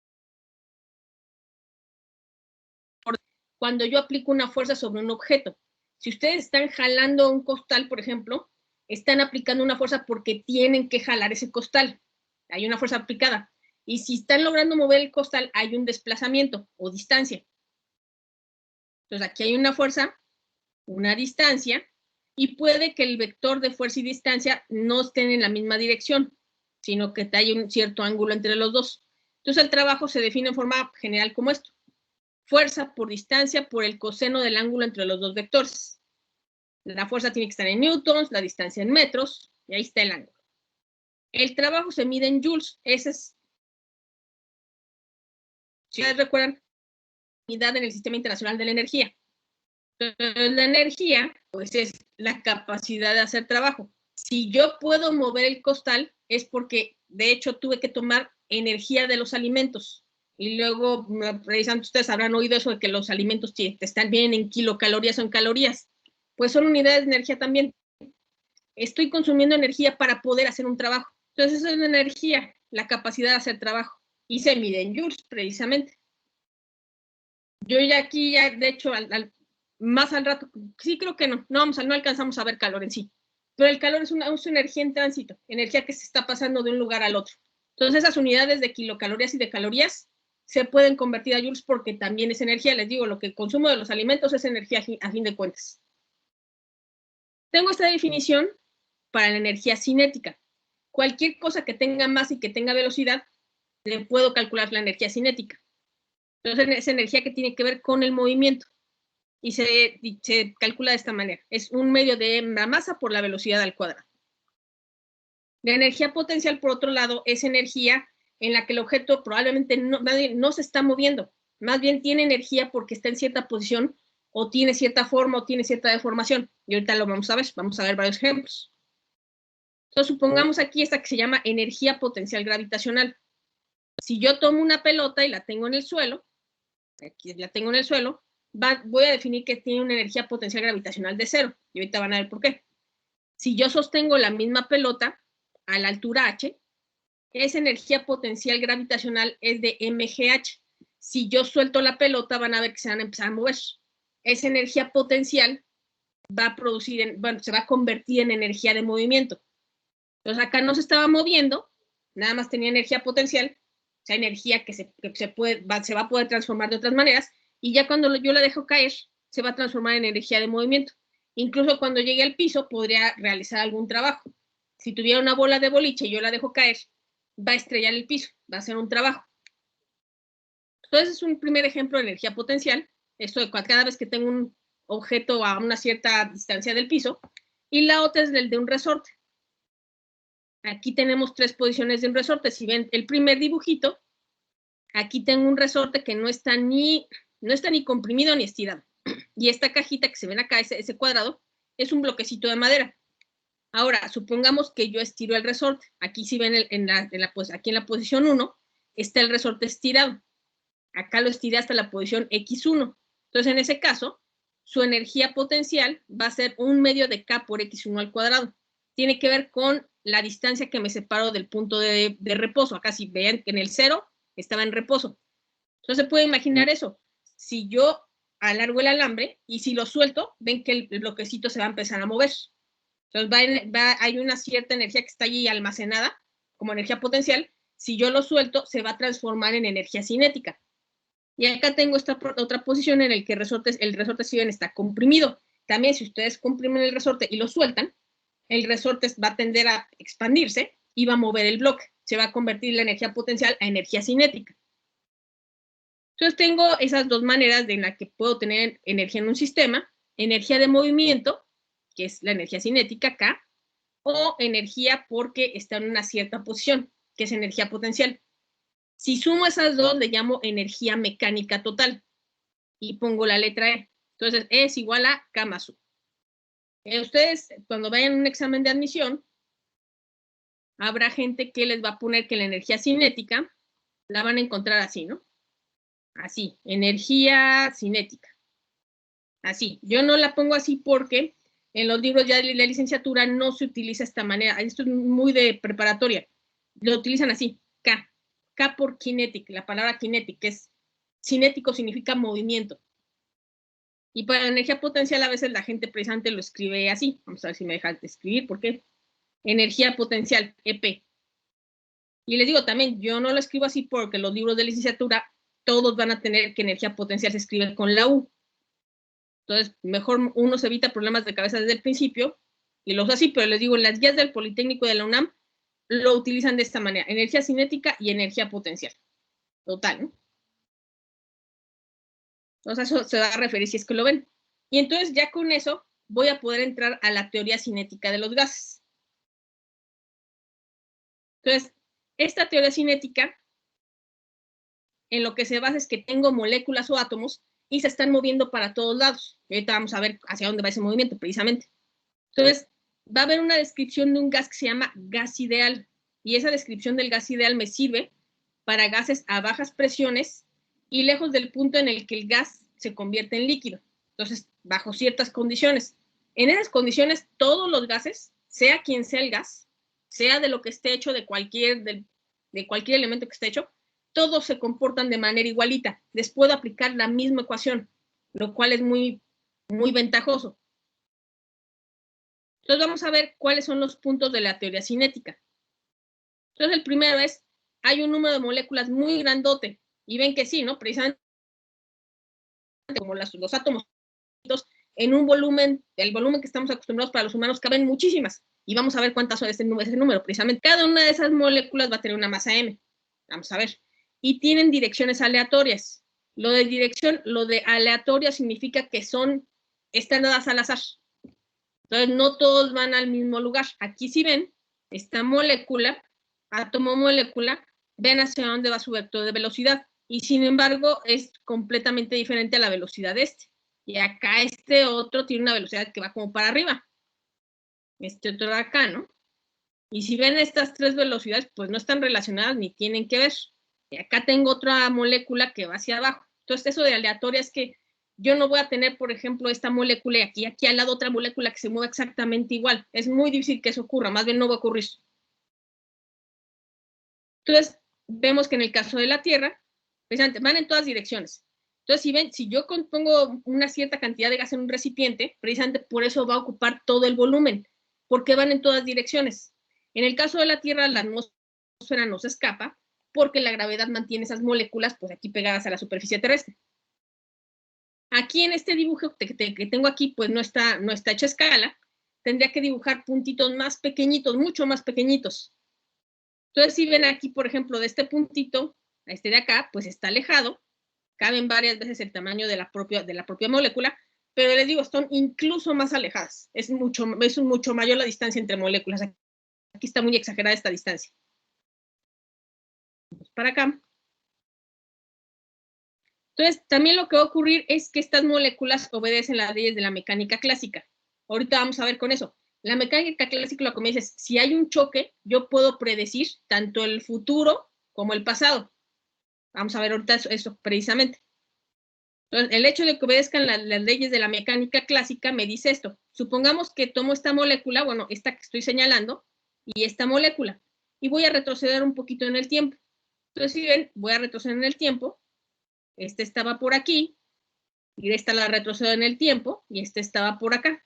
Cuando yo aplico una fuerza sobre un objeto, si ustedes están jalando un costal, por ejemplo, están aplicando una fuerza porque tienen que jalar ese costal. Hay una fuerza aplicada. Y si están logrando mover el costal, hay un desplazamiento o distancia. Entonces, aquí hay una fuerza, una distancia, y puede que el vector de fuerza y distancia no estén en la misma dirección, sino que hay un cierto ángulo entre los dos. Entonces, el trabajo se define en forma general como esto. Fuerza por distancia por el coseno del ángulo entre los dos vectores. La fuerza tiene que estar en newtons, la distancia en metros, y ahí está el ángulo. El trabajo se mide en joules. Ese es, si ustedes recuerdan, unidad en el Sistema Internacional de la Energía. Entonces, la energía, pues es la capacidad de hacer trabajo. Si yo puedo mover el costal, es porque, de hecho, tuve que tomar energía de los alimentos. Y luego, precisamente, ustedes habrán oído eso de que los alimentos están bien en kilocalorías o en calorías. Pues son unidades de energía también. Estoy consumiendo energía para poder hacer un trabajo. Entonces, eso es la energía. la capacidad de hacer trabajo y se mide en joules precisamente. Yo ya aquí, de hecho, más al rato, sí creo que no alcanzamos a ver calor en sí, pero el calor es una energía en tránsito, energía que se está pasando de un lugar al otro. Entonces esas unidades de kilocalorías y de calorías se pueden convertir a joules porque también es energía. Les digo, lo que consumo de los alimentos es energía a fin de cuentas. Tengo esta definición para la energía cinética. Cualquier cosa que tenga masa y que tenga velocidad, le puedo calcular la energía cinética. Entonces es energía que tiene que ver con el movimiento y se calcula de esta manera. Es un medio de la masa por la velocidad al cuadrado. La energía potencial, por otro lado, es energía en la que el objeto probablemente no se está moviendo, más bien tiene energía porque está en cierta posición o tiene cierta forma o tiene cierta deformación. Y ahorita lo vamos a ver varios ejemplos. Entonces, supongamos aquí esta que se llama energía potencial gravitacional. Si yo tomo una pelota y la tengo en el suelo, aquí la tengo en el suelo, voy a definir que tiene una energía potencial gravitacional de 0. Y ahorita van a ver por qué. Si yo sostengo la misma pelota a la altura h, esa energía potencial gravitacional es de mgh. Si yo suelto la pelota, van a ver que se van a empezar a mover. Esa energía potencial va a producir, se va a convertir en energía de movimiento. Entonces acá no se estaba moviendo, nada más tenía energía potencial, o sea, energía que se va a poder transformar de otras maneras, y ya cuando yo la dejo caer, se va a transformar en energía de movimiento. Incluso cuando llegue al piso, podría realizar algún trabajo. Si tuviera una bola de boliche y yo la dejo caer, va a estrellar el piso, va a hacer un trabajo. Entonces es un primer ejemplo de energía potencial, esto de cada vez que tengo un objeto a una cierta distancia del piso, y la otra es el de un resorte. Aquí tenemos 3 posiciones de un resorte. Si ven el primer dibujito, aquí tengo un resorte que no está ni comprimido ni estirado. Y esta cajita que se ven acá, ese cuadrado, es un bloquecito de madera. Ahora, supongamos que yo estiro el resorte. Aquí si ven aquí en la posición 1 está el resorte estirado. Acá lo estiré hasta la posición X1. Entonces, en ese caso, su energía potencial va a ser 1 medio de K por X1 al cuadrado. Tiene que ver con la distancia que me separo del punto de reposo. Acá si vean que en el 0 estaba en reposo. Entonces se puede imaginar eso. Si yo alargo el alambre y si lo suelto, ven que el bloquecito se va a empezar a mover. Entonces hay una cierta energía que está allí almacenada como energía potencial. Si yo lo suelto, se va a transformar en energía cinética. Y acá tengo esta otra posición en la que el resorte, si ven, está comprimido. También si ustedes comprimen el resorte y lo sueltan, el resorte va a tender a expandirse y va a mover el bloque. Se va a convertir la energía potencial a energía cinética. Entonces tengo esas 2 maneras en las que puedo tener energía en un sistema: energía de movimiento, que es la energía cinética acá, o energía porque está en una cierta posición, que es energía potencial. Si sumo esas 2, le llamo energía mecánica total y pongo la letra E. Entonces, E es igual a K más U. Ustedes, cuando vayan a un examen de admisión, habrá gente que les va a poner que la energía cinética la van a encontrar así, ¿no? Así, energía cinética. Así. Yo no la pongo así porque en los libros ya de la licenciatura no se utiliza esta manera. Esto es muy de preparatoria. Lo utilizan así, K. K por kinetic. La palabra kinetic, que es cinético, significa movimiento. Y para energía potencial a veces la gente precisamente lo escribe así. Vamos a ver si me deja de escribir, ¿por qué? Energía potencial, EP. Y les digo también, yo no lo escribo así porque los libros de licenciatura todos van a tener que energía potencial se escribe con la U. Entonces, mejor uno se evita problemas de cabeza desde el principio y los así, pero les digo, en las guías del Politécnico de la UNAM lo utilizan de esta manera: energía cinética y energía potencial. Total, ¿no? Entonces, eso se va a referir si es que lo ven. Y entonces, ya con eso, voy a poder entrar a la teoría cinética de los gases. Entonces, esta teoría cinética, en lo que se basa es que tengo moléculas o átomos y se están moviendo para todos lados. Y ahorita vamos a ver hacia dónde va ese movimiento, precisamente. Entonces, va a haber una descripción de un gas que se llama gas ideal. Y esa descripción del gas ideal me sirve para gases a bajas presiones y lejos del punto en el que el gas se convierte en líquido. Entonces, bajo ciertas condiciones. En esas condiciones, todos los gases, sea quien sea el gas, sea de lo que esté hecho, de cualquier, de cualquier elemento que esté hecho, todos se comportan de manera igualita. Les puedo aplicar la misma ecuación, lo cual es muy, muy ventajoso. Entonces vamos a ver cuáles son los puntos de la teoría cinética. Entonces el primero es, hay un número de moléculas muy grandote, y ven que sí, ¿no? Precisamente como los átomos, en un volumen, el volumen que estamos acostumbrados para los humanos, caben muchísimas, y vamos a ver cuántas son ese número. Precisamente cada una de esas moléculas va a tener una masa m, vamos a ver, y tienen direcciones aleatorias. Lo de aleatoria significa que están dadas al azar. Entonces no todos van al mismo lugar. Aquí si ven, esta molécula, átomo-molécula, ven hacia dónde va su vector de velocidad, y sin embargo es completamente diferente a la velocidad de este. Y acá este otro tiene una velocidad que va como para arriba. Este otro de acá, ¿no? Y si ven estas tres velocidades, pues no están relacionadas ni tienen que ver. Y acá tengo otra molécula que va hacia abajo. Entonces eso de aleatoria es que yo no voy a tener, por ejemplo, esta molécula y aquí al lado otra molécula que se mueva exactamente igual. Es muy difícil que eso ocurra, más bien no va a ocurrir. Entonces, vemos que en el caso de la Tierra, precisamente, van en todas direcciones. Entonces, si ven, si yo pongo una cierta cantidad de gas en un recipiente, precisamente por eso va a ocupar todo el volumen, porque van en todas direcciones. En el caso de la Tierra, la atmósfera no se escapa, porque la gravedad mantiene esas moléculas, pues aquí pegadas a la superficie terrestre. Aquí en este dibujo que tengo aquí, pues no está hecho a escala, tendría que dibujar puntitos más pequeñitos, mucho más pequeñitos. Entonces, si ven aquí, por ejemplo, de este puntito a este de acá, pues está alejado, caben varias veces el tamaño de la propia molécula, pero les digo, están incluso más alejadas. Es mucho mayor la distancia entre moléculas. Aquí está muy exagerada esta distancia. Vamos para acá. Entonces, también lo que va a ocurrir es que estas moléculas obedecen las leyes de la mecánica clásica. Ahorita vamos a ver con eso. La mecánica clásica lo que me dice es, si hay un choque, yo puedo predecir tanto el futuro como el pasado. Vamos a ver ahorita eso precisamente. Entonces, el hecho de que obedezcan las leyes de la mecánica clásica me dice esto. Supongamos que tomo esta molécula, bueno, esta que estoy señalando, y esta molécula, y voy a retroceder un poquito en el tiempo. Entonces, si ven, voy a retroceder en el tiempo. Este estaba por aquí, y esta la retrocedo en el tiempo, y este estaba por acá.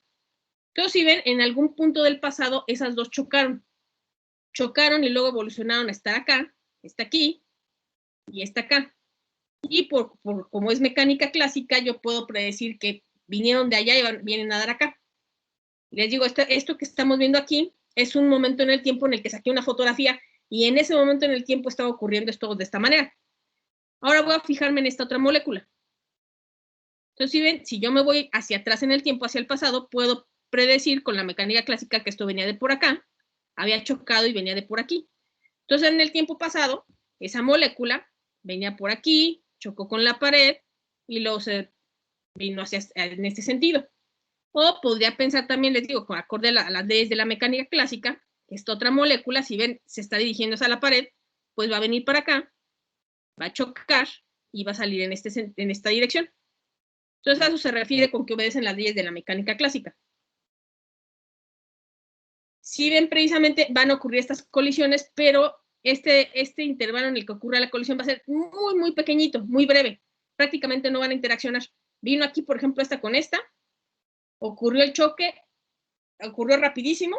Entonces, si ven, en algún punto del pasado, esas dos chocaron. Chocaron y luego evolucionaron a estar acá, está aquí, y está acá. Y como es mecánica clásica, yo puedo predecir que vinieron de allá y vienen a dar acá. Les digo, esto que estamos viendo aquí es un momento en el tiempo en el que saqué una fotografía y en ese momento en el tiempo estaba ocurriendo esto de esta manera. Ahora voy a fijarme en esta otra molécula. Entonces, si ven, si yo me voy hacia atrás en el tiempo, hacia el pasado, puedo predecir con la mecánica clásica que esto venía de por acá, había chocado y venía de por aquí. Entonces, en el tiempo pasado, esa molécula venía por aquí, chocó con la pared y luego se vino en este sentido. O podría pensar también, les digo, con acorde a las leyes de la mecánica clásica, esta otra molécula, si ven, se está dirigiendo hacia la pared, pues va a venir para acá, va a chocar y va a salir en esta dirección. Entonces, a eso se refiere con que obedecen las leyes de la mecánica clásica. Si ven, precisamente van a ocurrir estas colisiones, pero este intervalo en el que ocurra la colisión va a ser muy, muy pequeñito, muy breve. Prácticamente no van a interaccionar. Vino aquí, por ejemplo, esta con esta, ocurrió el choque, ocurrió rapidísimo,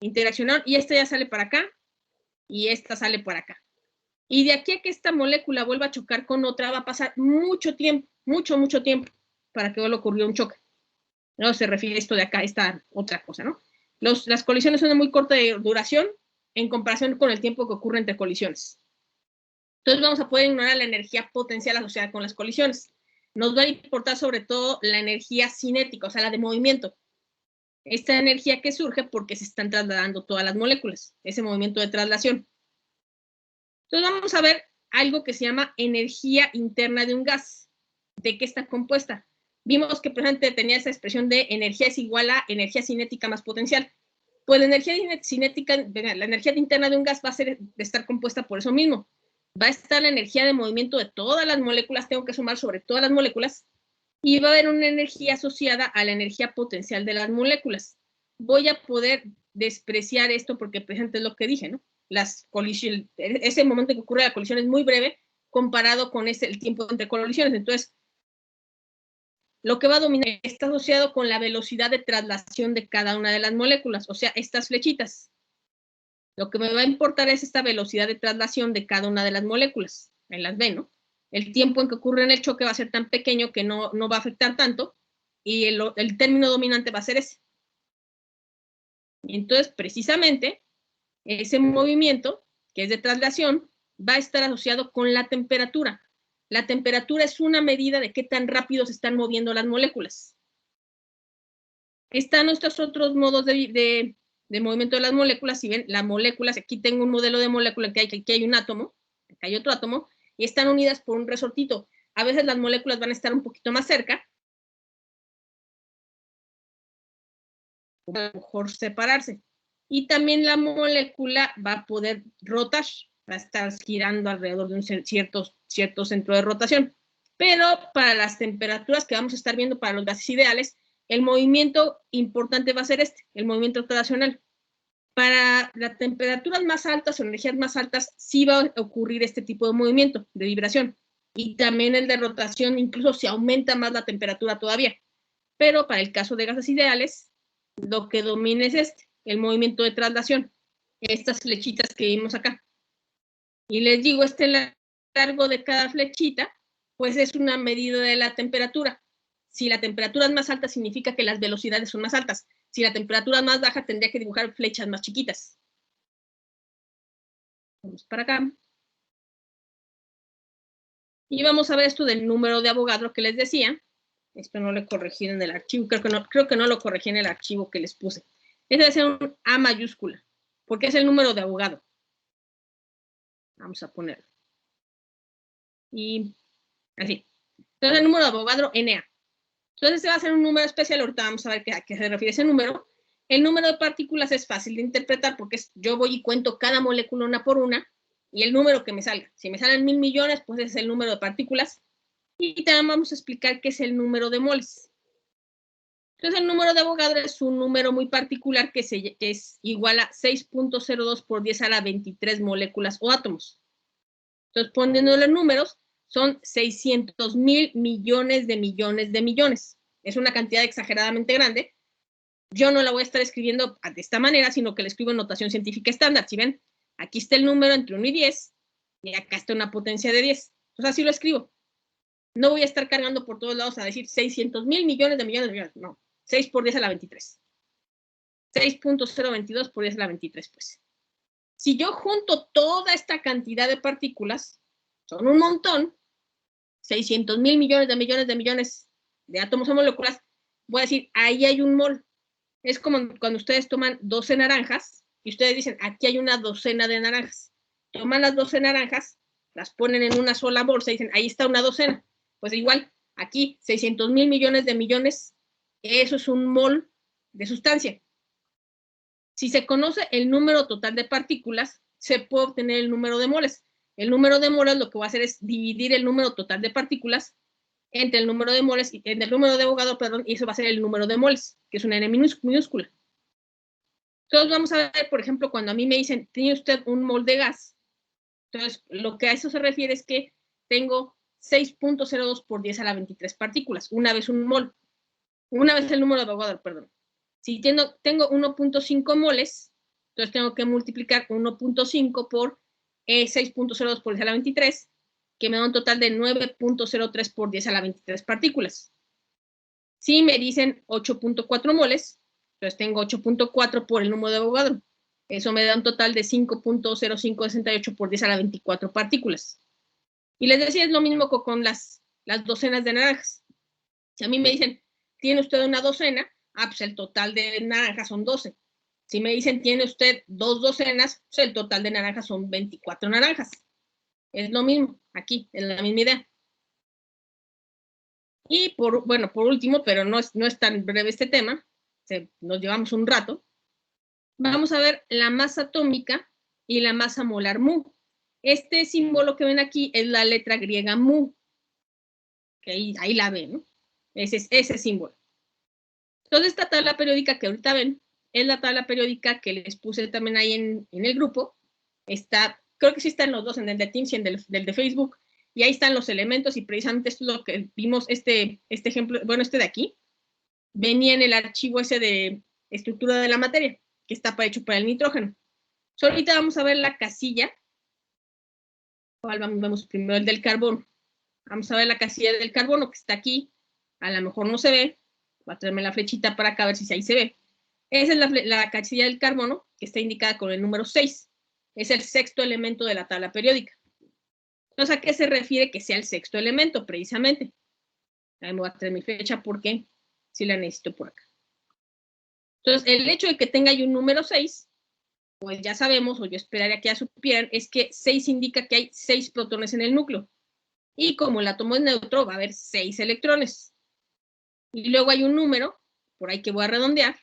interaccionaron y esta ya sale para acá y esta sale para acá. Y de aquí a que esta molécula vuelva a chocar con otra va a pasar mucho tiempo, mucho tiempo para que vuelva a ocurrir un choque. No se refiere esto de acá a esta otra cosa, ¿no? Las colisiones son de muy corta duración en comparación con el tiempo que ocurre entre colisiones. Entonces vamos a poder ignorar la energía potencial asociada con las colisiones. Nos va a importar sobre todo la energía cinética, o sea, la de movimiento. Esta energía que surge porque se están trasladando todas las moléculas, ese movimiento de traslación. Entonces vamos a ver algo que se llama energía interna de un gas. ¿De qué está compuesta? Vimos que presente tenía esa expresión de energía es igual a energía cinética más potencial. Pues la energía cinética, la energía interna de un gas va a estar compuesta por eso mismo. Va a estar la energía de movimiento de todas las moléculas, tengo que sumar sobre todas las moléculas, y va a haber una energía asociada a la energía potencial de las moléculas. Voy a poder despreciar esto porque presente es lo que dije, ¿no? las colisiones, ese momento en que ocurre la colisión es muy breve comparado con el tiempo entre colisiones. Entonces, lo que va a dominar está asociado con la velocidad de traslación de cada una de las moléculas, o sea, estas flechitas. Lo que me va a importar es esta velocidad de traslación de cada una de las moléculas. En las ve, ¿no? El tiempo en que ocurre en el choque va a ser tan pequeño que no va a afectar tanto, y el término dominante va a ser ese. Y entonces, precisamente, ese movimiento, que es de traslación, va a estar asociado con la temperatura. La temperatura es una medida de qué tan rápido se están moviendo las moléculas. Están nuestros otros modos de movimiento de las moléculas. Si ven, las moléculas, aquí tengo un modelo de molécula que aquí hay un átomo, aquí hay otro átomo, y están unidas por un resortito. A veces las moléculas van a estar un poquito más cerca, a lo mejor separarse. Y también la molécula va a poder rotar, va a estar girando alrededor de un cierto centro de rotación. Pero para las temperaturas que vamos a estar viendo para los gases ideales, el movimiento importante va a ser el movimiento rotacional. Para las temperaturas más altas o energías más altas, sí va a ocurrir este tipo de movimiento, de vibración. Y también el de rotación, incluso se aumenta más la temperatura todavía. Pero para el caso de gases ideales, lo que domina es el movimiento de traslación. Estas flechitas que vimos acá. Y les digo, largo de cada flechita, pues es una medida de la temperatura. Si la temperatura es más alta, significa que las velocidades son más altas. Si la temperatura es más baja, tendría que dibujar flechas más chiquitas. Vamos para acá. Y vamos a ver esto del número de Avogadro que les decía. Esto no lo corregí en el archivo, creo que no lo corregí en el archivo que les puse. Este debe ser un A mayúscula, porque es el número de Avogadro. Vamos a ponerlo. Y así. Entonces el número de Avogadro, Na. Entonces este va a ser un número especial, ahorita vamos a ver a qué se refiere ese número. El número de partículas es fácil de interpretar porque yo voy y cuento cada molécula una por una y el número que me salga. Si me salen 1000 millones, pues ese es el número de partículas. Y también vamos a explicar qué es el número de moles. Entonces el número de Avogadro es un número muy particular que es igual a 6.02 por 10 a la 23 moléculas o átomos. Entonces poniendo los números, son 600,000 millones de millones de millones. Es una cantidad exageradamente grande. Yo no la voy a estar escribiendo de esta manera, sino que la escribo en notación científica estándar. Si ven, aquí está el número entre 1 y 10, y acá está una potencia de 10. Entonces así lo escribo. No voy a estar cargando por todos lados a decir 600,000 millones de millones. No, 6 por 10 a la 23. 6.022 por 10 a la 23, pues. Si yo junto toda esta cantidad de partículas, son un montón, 600,000 millones de átomos o moléculas, voy a decir, ahí hay un mol. Es como cuando ustedes toman 12 naranjas y ustedes dicen, aquí hay una docena de naranjas. Toman las 12 naranjas, las ponen en una sola bolsa y dicen, ahí está una docena. Pues igual, aquí 600,000 millones de millones, eso es un mol de sustancia. Si se conoce el número total de partículas, se puede obtener el número de moles. El número de moles lo que va a hacer es dividir el número total de partículas entre el número de moles, entre el número de Avogadro, perdón, y eso va a ser el número de moles, que es una N minúscula. Entonces vamos a ver, por ejemplo, cuando a mí me dicen, ¿tiene usted un mol de gas? Entonces, lo que a eso se refiere es que tengo 6.02 por 10 a la 23 partículas, una vez un mol, una vez el número de Avogadro, perdón. Si tengo 1.5 moles, entonces tengo que multiplicar 1.5 por 6.02 por 10 a la 23, que me da un total de 9.03 por 10 a la 23 partículas. Si me dicen 8.4 moles, entonces tengo 8.4 por el número de Avogadro. Eso me da un total de 5.0568 por 10 a la 24 partículas. Y les decía, es lo mismo con las docenas de naranjas. Si a mí me dicen, ¿tiene usted una docena? Pues el total de naranjas son 12. Si me dicen, ¿tiene usted 2 docenas? Pues el total de naranjas son 24 naranjas. Es lo mismo, aquí, es la misma idea. Y por último, pero no es tan breve este tema, nos llevamos un rato, vamos a ver la masa atómica y la masa molar mu. Este símbolo que ven aquí es la letra griega mu, que ahí la ven, ¿no? Ese símbolo. Entonces, esta tabla periódica que ahorita ven es la tabla periódica que les puse también ahí en el grupo. creo que sí está en los dos, en el de Teams y en del de Facebook, y ahí están los elementos, y precisamente esto es lo que vimos, este ejemplo, bueno, este de aquí, venía en el archivo ese de estructura de la materia, que está hecho para el nitrógeno. Ahorita vamos a ver la casilla. Vamos primero el del carbono. Vamos a ver la casilla del carbono que está aquí. A lo mejor no se ve. Voy a traerme la flechita para acá a ver si ahí se ve. Esa es la casilla del carbono que está indicada con el número 6. Es el sexto elemento de la tabla periódica. Entonces, ¿a qué se refiere que sea el sexto elemento? Precisamente. Ahí me voy a traer mi flecha porque sí la necesito por acá. Entonces, el hecho de que tenga ahí un número 6, pues ya sabemos, o yo esperaría que ya supieran, es que 6 indica que hay 6 protones en el núcleo. Y como el átomo es neutro, va a haber 6 electrones. Y luego hay un número, por ahí que voy a redondear.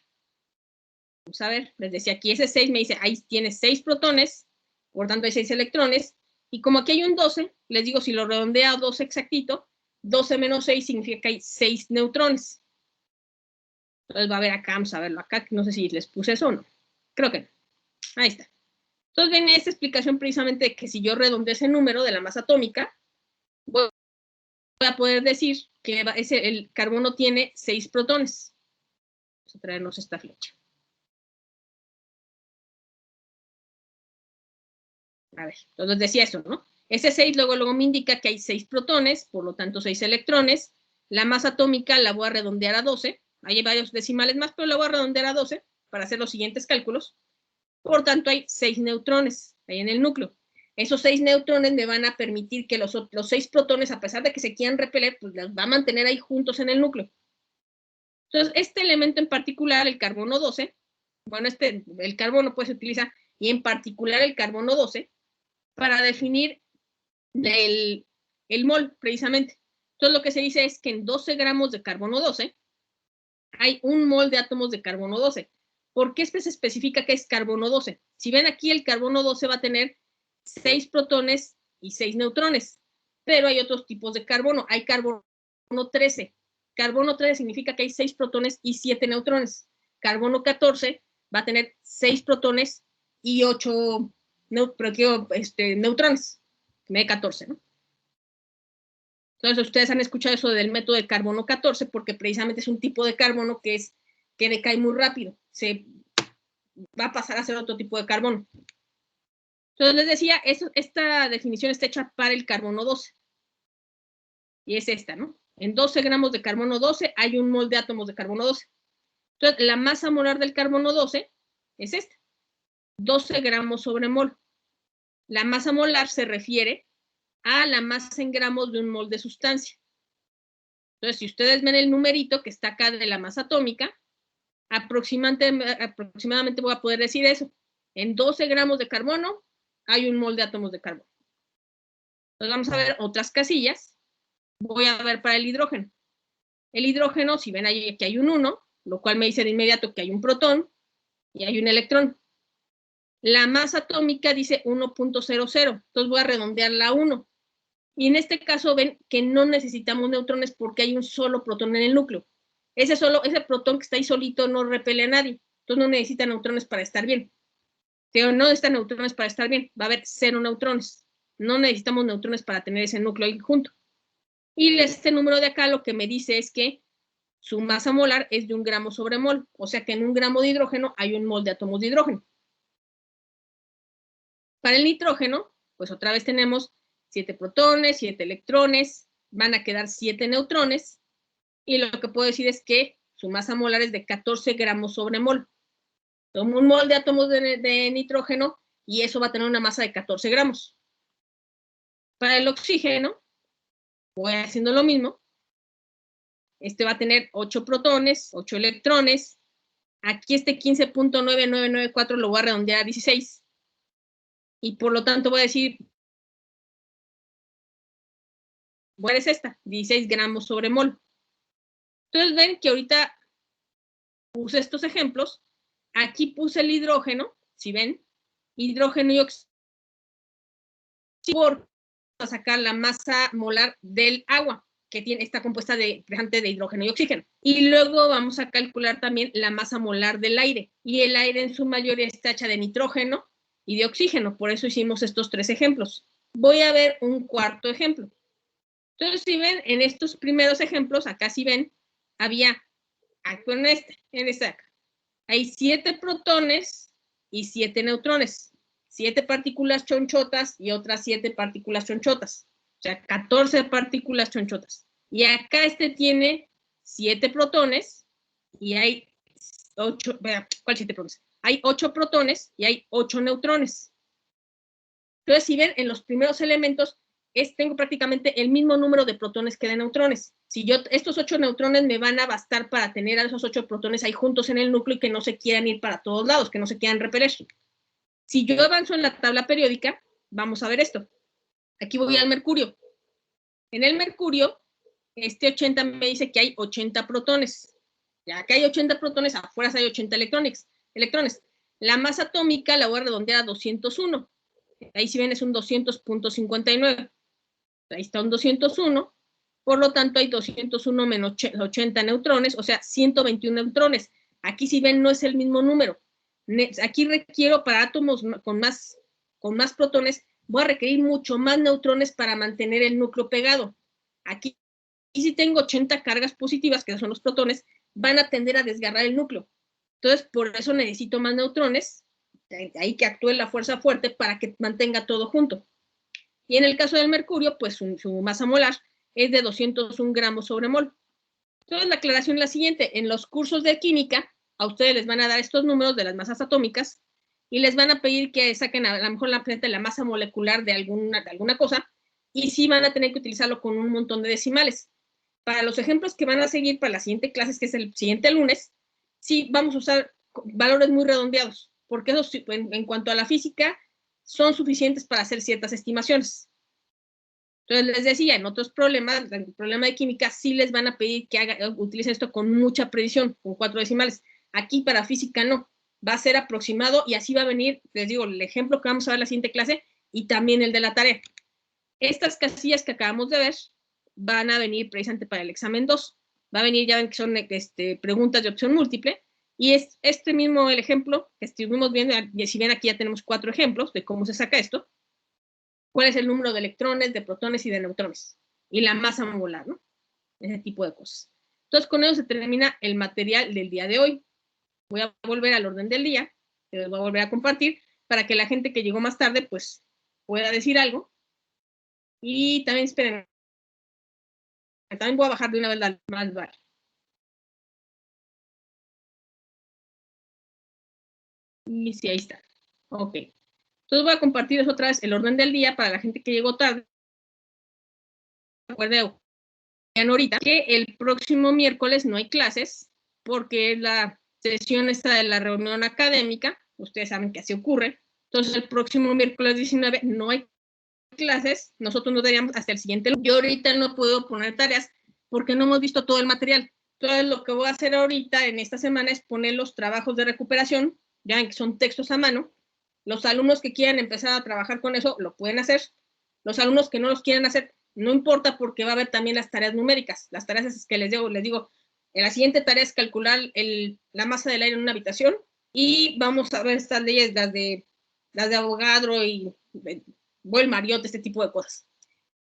Vamos a ver, les decía aquí ese 6, me dice, ahí tiene 6 protones, por tanto hay 6 electrones. Y como aquí hay un 12, les digo, si lo redondea a 12 exactito, 12 menos 6 significa que hay 6 neutrones. Entonces va a haber acá, vamos a verlo acá, no sé si les puse eso o no. Creo que no. Ahí está. Entonces viene esta explicación precisamente de que si yo redondeo ese número de la masa atómica, voy a poder decir que el carbono tiene 6 protones. Vamos a traernos esta flecha. A ver, entonces decía eso, ¿no? Ese 6 luego me indica que hay 6 protones, por lo tanto 6 electrones. La masa atómica la voy a redondear a 12. Hay varios decimales más, pero la voy a redondear a 12 para hacer los siguientes cálculos. Por tanto, hay 6 neutrones ahí en el núcleo. Esos 6 neutrones me van a permitir que los 6 protones, a pesar de que se quieran repeler, pues las va a mantener ahí juntos en el núcleo. Entonces, este elemento en particular, el carbono 12, bueno, el carbono pues se utiliza, y en particular el carbono 12, para definir el mol, precisamente. Entonces, lo que se dice es que en 12 gramos de carbono 12 hay un mol de átomos de carbono 12. ¿Por qué se especifica que es carbono 12? Si ven aquí, el carbono 12 va a tener 6 protones y 6 neutrones, pero hay otros tipos de carbono. Hay carbono 13. Carbono 13 significa que hay 6 protones y 7 neutrones. Carbono 14 va a tener 6 protones y 8 neutrones. Me 14, ¿no? Entonces, ustedes han escuchado eso del método de carbono 14 porque precisamente es un tipo de carbono que decae muy rápido. Se va a pasar a ser otro tipo de carbono. Entonces, les decía, esta definición está hecha para el carbono 12. Y es esta, ¿no? En 12 gramos de carbono 12 hay un mol de átomos de carbono 12. Entonces, la masa molar del carbono 12 es esta. 12 gramos sobre mol. La masa molar se refiere a la masa en gramos de un mol de sustancia. Entonces, si ustedes ven el numerito que está acá de la masa atómica, aproximadamente voy a poder decir eso. En 12 gramos de carbono hay un mol de átomos de carbono. Entonces vamos a ver otras casillas. Voy a ver para el hidrógeno. El hidrógeno, si ven ahí que hay un 1, lo cual me dice de inmediato que hay un protón y hay un electrón. La masa atómica dice 1.00, entonces voy a redondearla a 1. Y en este caso ven que no necesitamos neutrones porque hay un solo protón en el núcleo. Ese protón que está ahí solito no repele a nadie, entonces no necesita neutrones para estar bien. No necesita neutrones para estar bien, va a haber 0 neutrones. No necesitamos neutrones para tener ese núcleo ahí junto. Y este número de acá lo que me dice es que su masa molar es de 1 gramo sobre mol, o sea que en 1 gramo de hidrógeno hay un mol de átomos de hidrógeno. Para el nitrógeno, pues otra vez tenemos 7 protones, 7 electrones, van a quedar 7 neutrones, y lo que puedo decir es que su masa molar es de 14 gramos sobre mol. Tomo un mol de átomos de nitrógeno y eso va a tener una masa de 14 gramos. Para el oxígeno, voy haciendo lo mismo. Este va a tener 8 protones, 8 electrones. Aquí este 15.9994 lo voy a redondear a 16. Y por lo tanto voy a decir, ¿cuál es esta? 16 gramos sobre mol. Entonces ven que ahorita puse estos ejemplos. Aquí puse el hidrógeno, si ven, hidrógeno y oxígeno, a sacar la masa molar del agua, que está compuesta de hidrógeno y oxígeno. Y luego vamos a calcular también la masa molar del aire. Y el aire en su mayoría está hecha de nitrógeno y de oxígeno. Por eso hicimos estos 3 ejemplos. Voy a ver un cuarto ejemplo. Entonces, si ven, en estos primeros ejemplos, acá si ven, había, en este acá, hay 7 protones y 7 neutrones. 7 partículas chonchotas y otras 7 partículas chonchotas. O sea, 14 partículas chonchotas. Y acá tiene 7 protones y hay 8, ¿cuál 7 protones? Hay 8 protones y hay 8 neutrones. Entonces, si ven, en los primeros elementos tengo prácticamente el mismo número de protones que de neutrones. Si estos 8 neutrones me van a bastar para tener a esos 8 protones ahí juntos en el núcleo y que no se quieran ir para todos lados, que no se quieran repeler. Si yo avanzo en la tabla periódica, vamos a ver esto. Aquí voy al mercurio. En el mercurio, 80 me dice que hay 80 protones. Ya que hay 80 protones, afuera hay 80 electrones. La masa atómica la voy a redondear a 201. Ahí si ven es un 200.59. Ahí está un 201. Por lo tanto, hay 201 menos 80 neutrones, o sea, 121 neutrones. Aquí si ven no es el mismo número. Aquí requiero para átomos con más protones, voy a requerir mucho más neutrones para mantener el núcleo pegado. Aquí si tengo 80 cargas positivas, que son los protones, van a tender a desgarrar el núcleo. Entonces, por eso necesito más neutrones, ahí que actúe la fuerza fuerte para que mantenga todo junto. Y en el caso del mercurio, pues su masa molar es de 201 gramos sobre mol. Entonces, la aclaración es la siguiente. En los cursos de química, a ustedes les van a dar estos números de las masas atómicas y les van a pedir que saquen a lo mejor la masa molecular de alguna cosa y sí van a tener que utilizarlo con un montón de decimales. Para los ejemplos que van a seguir para la siguiente clase, que es el siguiente lunes, sí vamos a usar valores muy redondeados, porque esos en cuanto a la física son suficientes para hacer ciertas estimaciones. Entonces les decía, en otros problemas, el problema de química, sí les van a pedir que utilicen esto con mucha precisión, con 4 decimales. Aquí para física no, va a ser aproximado y así va a venir, les digo, el ejemplo que vamos a ver en la siguiente clase y también el de la tarea. Estas casillas que acabamos de ver van a venir precisamente para el examen 2. Va a venir, ya ven que son preguntas de opción múltiple, y es este mismo el ejemplo que estuvimos viendo, y si ven aquí ya tenemos 4 ejemplos de cómo se saca esto. ¿Cuál es el número de electrones, de protones y de neutrones? Y la masa molar, ¿no? Ese tipo de cosas. Entonces, con eso se termina el material del día de hoy. Voy a volver al orden del día, que les voy a volver a compartir, para que la gente que llegó más tarde, pues, pueda decir algo. Y también, esperen, también voy a bajar de una vez la más vale. Y sí, ahí está. Ok. Entonces voy a compartirles otra vez el orden del día para la gente que llegó tarde. Recuerden ahorita que el próximo miércoles no hay clases porque es la sesión esta de la reunión académica. Ustedes saben que así ocurre. Entonces el próximo miércoles 19 no hay clases. Nosotros nos daríamos hasta el siguiente. Yo ahorita no puedo poner tareas porque no hemos visto todo el material. Entonces lo que voy a hacer ahorita en esta semana es poner los trabajos de recuperación, ya que son textos a mano. Los alumnos que quieran empezar a trabajar con eso lo pueden hacer. Los alumnos que no los quieran hacer, no importa porque va a haber también las tareas numéricas. Las tareas es que les digo, la siguiente tarea es calcular la masa del aire en una habitación y vamos a ver estas leyes, las de Avogadro y Boyle-Mariotte, este tipo de cosas.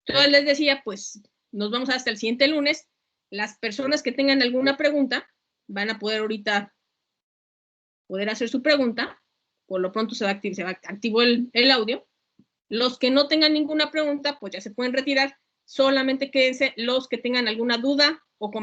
Entonces les decía, pues nos vamos hasta el siguiente lunes. Las personas que tengan alguna pregunta van a poder ahorita hacer su pregunta. Por lo pronto se activó el audio. Los que no tengan ninguna pregunta, pues ya se pueden retirar. Solamente quédense los que tengan alguna duda o comentario.